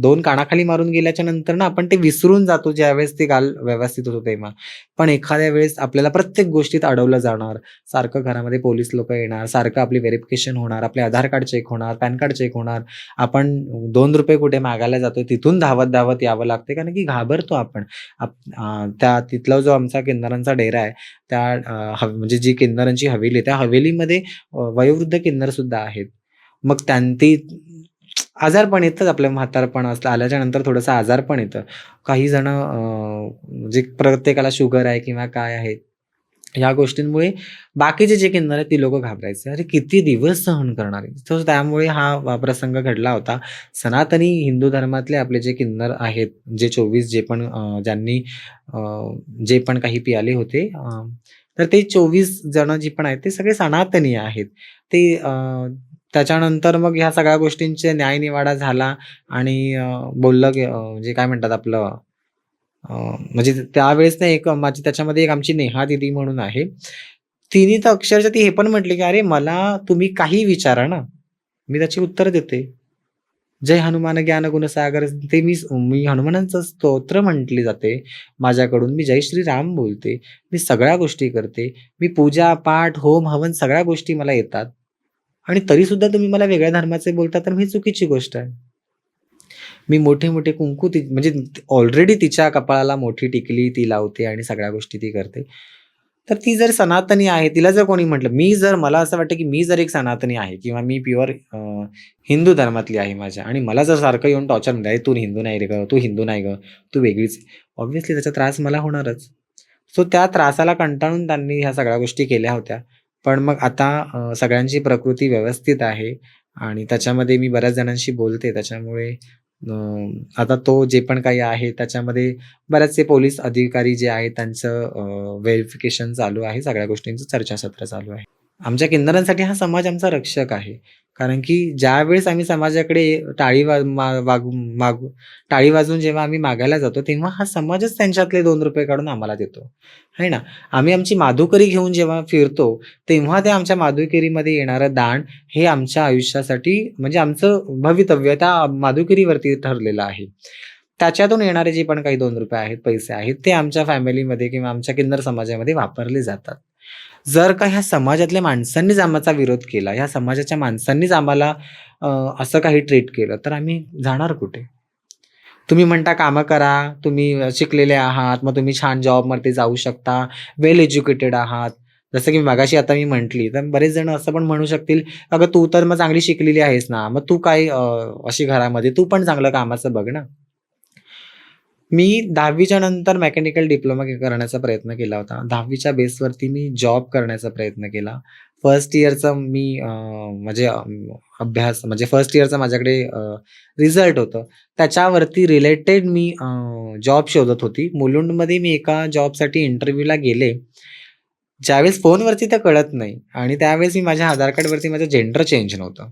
2 कानाखाली मारून गेल्याच्या नंतर ना आपण ते विसरून जातो ज्यावेळेस ते गाल व्यवस्थित होतं तेव्हा. पण एखाद्या वेळेस आपल्याला प्रत्येक गोष्टीत अडवलं जाणार. सारखं घरामध्ये पोलीस लोकं येणार, सारखं आपली व्हेरिफिकेशन होणार, आपले आधार कार्ड चेक होणार, पॅन कार्ड चेक होणार. आपण ₹2 कुठे मागायला जातोय तिथून धावत-धावत यावं लागते कारण की घाबरतो आपण. त्या तिथला जो आमचा किन्नरांचा डेरा आहे, त्या म्हणजे जी किन्नरांची हवेली आहे, त्या हवेलीमध्ये वयोवृद्ध किन्नरसुद्धा आहेत. मग ती आजारपण येतंच आपलं म्हातारपण आल्याच्या नंतर थोडंसं आजारपण येतं. काही जणं म्हणजे प्रत्येकाला शुगर आहे किंवा काय आहे. ह्या गोष्टींमुळे बाकीचे जे किन्नर आहेत ती लोकं घाबरायचे. अरे किती दिवस सहन करणार आहे? तर त्यामुळे हा प्रसंग घडला होता. सनातनी हिंदू धर्मातले आपले जे किन्नर आहेत, जे 24 जे पण ज्यांनी जे पण काही पियाले होते, तर ते 24 जण जी पण आहेत ते सगळे सनातनी आहेत. ते त्याच्यानंतर मग ह्या सगळ्या गोष्टींचे न्यायनिवाडा झाला आणि बोललं की म्हणजे काय म्हणतात आपलं म्हणजे त्यावेळेस ना एक माझी त्याच्यामध्ये एक आमची नेहा दीदी म्हणून आहे. तिने तर अक्षरशः ती हे पण म्हटली, की "अरे मला तुम्ही काहीही विचारा ना, मी त्याची उत्तर देते." जय हनुमान ज्ञान गुण सागर ते मी हनुमानांचं स्तोत्र म्हटली जाते माझ्याकडून. मी जय श्रीराम बोलते. मी सगळ्या गोष्टी करते. मी पूजा, पाठ, होम, हवन सगळ्या गोष्टी मला येतात. आणि तरीसुद्धा तुम्ही मला वेगळ्या धर्माचे बोलता, तर ही चुकीची गोष्ट आहे. मी मोठे-मोठे कुंकू म्हणजे ऑलरेडी तिच्या कपाळाला मोठी टिकली ती लावते आणि सगळ्या गोष्टी ती करते. तर ती जर सनातनी आहे, तिला जर कोणी म्हटलं मला असं वाटतं, की मी जर एक सनातनी आहे किंवा मी प्युअर हिंदू धर्मातली आहे माझ्या आणि मला जर सारखं येऊन टॉर्चर म्हणते, "तू हिंदू नाही रे गं, तू हिंदू नाही गं, तू वेगळीच आहे." ऑब्व्हियसली त्याचा त्रास मला होणारच. सो त्या त्रासाला कंटाळून त्यांनी ह्या सगळ्या गोष्टी केल्या होत्या. पण मग आता सगळ्यांची प्रकृती व्यवस्थित आहे आणि त्याच्यामध्ये मी बऱ्याच जणांशी बोलते. त्याच्यामुळे अ, आता तो जे पण काही आहे त्याच्यामध्ये बरेचसे पोलीस अधिकारी जे आहेत त्यांचं व्हेरिफिकेशन चालू आहे. सगळ्या गोष्टींचं चर्चासत्र चालू आहे. आमच्या किन्नरांसाठी हा समाज आमचा रक्षक आहे. कारण की ज्यावेळेस आम्ही समाजाकडे टाळी वा मा वाग माग टाळी वाजवून जेव्हा आम्ही मागायला जातो, तेव्हा हा समाजच त्यांच्यातले ₹2 काढून आम्हाला देतो, आहे ना. आम्ही आमची माधुकरी घेऊन जेव्हा फिरतो, तेव्हा ते आमच्या माधुकरीमध्ये येणारं दान हे आमच्या आयुष्यासाठी म्हणजे आमचं भवितव्य त्या माधुकरीवरती ठरलेलं आहे. त्याच्यातून येणारे जे पण काही ₹2 आहेत, पैसे आहेत, ते आमच्या फॅमिलीमध्ये किंवा आमच्या किन्नर समाजामध्ये वापरले जातात. जर का ह्या समाजातल्या माणसांनीच आमचा विरोध केला, ह्या समाजाच्या माणसांनीच आम्हाला असं काही ट्रीट केलं, तर आम्ही जाणार कुठे? तुम्ही म्हणता कामं करा, तुम्ही शिकलेले आहात, मग तुम्ही छान जॉबमध्ये जाऊ शकता, वेल एज्युकेटेड आहात. जसं की मगाशी आता मी म्हटली, तर बरेच जण असं पण म्हणू शकतील, "अगं तू तर मग चांगली शिकलेली आहेस ना, मग तू काय अशी घरामध्ये तू पण चांगलं कामाचं बघ ना." मी 10वीच्या नंतर मेकॅनिकल डिप्लोमा करण्याचा प्रयत्न केला होता. 10वीच्या बेसवरती मी जॉब करण्याचा प्रयत्न केला. फर्स्ट इयरचा मी म्हणजे अभ्यास म्हणजे फर्स्ट इयरचा माझ्याकडे रिझल्ट होतं. त्याच्यावरती रिलेटेड मी जॉब शोधत होती. मुलुंडमध्ये मी एका जॉबसाठी इंटरव्ह्यूला गेले. ज्यावेळेस फोनवरती तर कळत नाही आणि त्यावेळेस मी माझ्या आधार कार्डवरती माझं जेंडर चेंज नव्हतं.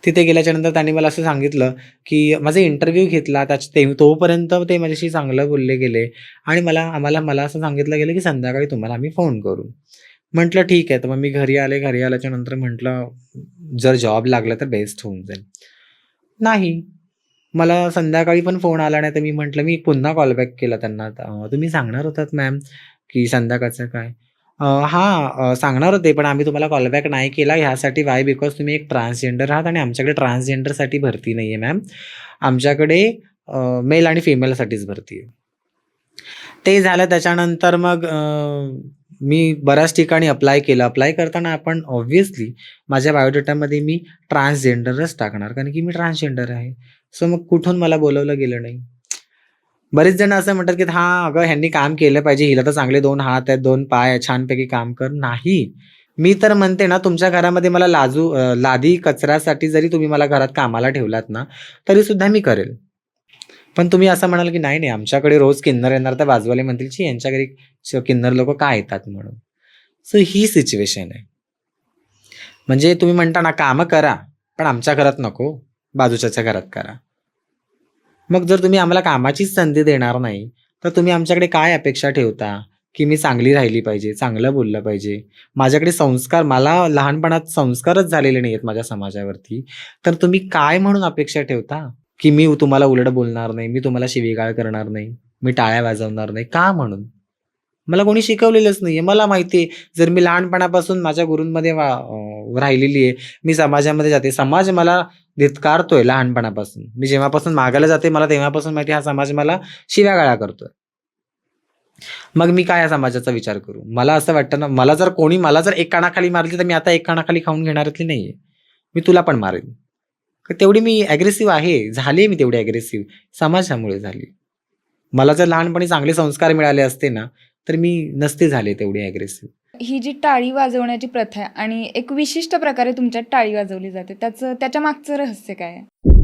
तिथे गेल्याच्यानंतर त्यांनी मला असं सांगितलं, की माझा इंटरव्ह्यू घेतला तोपर्यंत ते माझ्याशी चांगलं बोलले गेले आणि मला असं सांगितलं गेलं, की संध्याकाळी तुम्हाला आम्ही फोन करू. म्हटलं ठीक आहे. तर मग मी घरी आले. घरी आल्याच्यानंतर म्हटलं, जर जॉब लागला तर बेस्ट होऊन जाईल. नाही. मला संध्याकाळी पण फोन आला नाही. तर मी म्हटलं मी पुन्हा कॉल बॅक केला त्यांना. तुम्ही सांगणार होतात मॅम, की संध्याकाळचं काय? हां, सांगणार होते, पण आम्ही तुम्हाला कॉल बॅक नाही केला ह्यासाठी वाय बिकॉज तुम्ही एक ट्रान्सजेंडर आहात आणि आमच्याकडे ट्रान्सजेंडरसाठी भरती नाही आहे मॅम. आमच्याकडे मेल आणि फिमेलसाठीच भरती आहे. ते झालं त्याच्यानंतर मग मी बऱ्याच ठिकाणी अप्लाय केलं. अप्लाय करताना आपण ऑब्व्हियसली माझ्या बायोडेटामध्ये मी ट्रान्सजेंडरच टाकणार, कारण की मी ट्रान्सजेंडर आहे. सो मग कुठून मला बोलावलं गेलं नाही. बरेच जण असं म्हणतात, की "हां, अगं ह्यांनी काम केलं पाहिजे. हिला तर चांगले 2 हात आहेत, 2 पाय आहेत, छानपैकी काम कर." नाही. मी तर म्हणते ना, तुमच्या घरामध्ये मला लादी कचऱ्यासाठी जरी तुम्ही मला घरात कामाला ठेवलात ना, तरीसुद्धा मी करेल. पण तुम्ही असं म्हणाल, की "नाही, नाही, आमच्याकडे रोज किन्नर येणार." तर बाजूवाले म्हणतील, "छी, यांच्या घरी किन्नर लोकं का येतात?" म्हणून. सो ही सिच्युएशन आहे. म्हणजे तुम्ही म्हणता ना, कामं करा, पण आमच्या घरात नको, बाजूच्याच्या घरात करा. मग जर तुम्ही आम्हाला कामाचीच संधी देणार नाही, तर तुम्ही आमच्याकडे काय अपेक्षा ठेवता? की मी चांगली राहिली पाहिजे, चांगलं बोललं पाहिजे. माझ्याकडे संस्कार मला लहानपणात संस्कारच झालेले नाहीयेत माझ्या समाजावरती. तर तुम्ही काय म्हणून अपेक्षा ठेवता? की मी तुम्हाला उलट बोलणार नाही, मी तुम्हाला शिवीगाळ करणार नाही, मी टाळ्या वाजवणार नाही. का म्हणून? मला कोणी शिकवलेलंच नाहीये. मला माहिती आहे, जर मी लहानपणापासून माझ्या गुरूंमध्ये राहिलेली आहे, मी समाजामध्ये जाते. समाज मला धिक्कारतोय लहानपणापासून. मी जेव्हापासून मागायला जाते, मला तेव्हापासून माहिती आहे हा समाज मला शिव्यागाळ्या करतोय. मग मी काय या समाजाचा विचार करू? मला असं वाटतं ना, मला जर एक कानाखाली मारली, तर मी आता एक कानाखाली खाऊन घेणाऱ्यातली नाहीये. मी तुला पण मारेन. तर तेवढी मी अग्रेसिव्ह आहे. झाली मी तेवढी अग्रेसिव्ह. समाजामुळे झाली. मला जर लहानपणी चांगले संस्कार मिळाले असते ना, तर मी नसते झाले तेवढी अग्रेसिव्ह. ही जी टाळी वाजवण्याची प्रथा आहे आणि एक विशिष्ट प्रकारे तुमच्यात टाळी वाजवली जाते, त्याच्या मागचं रहस्य काय आहे?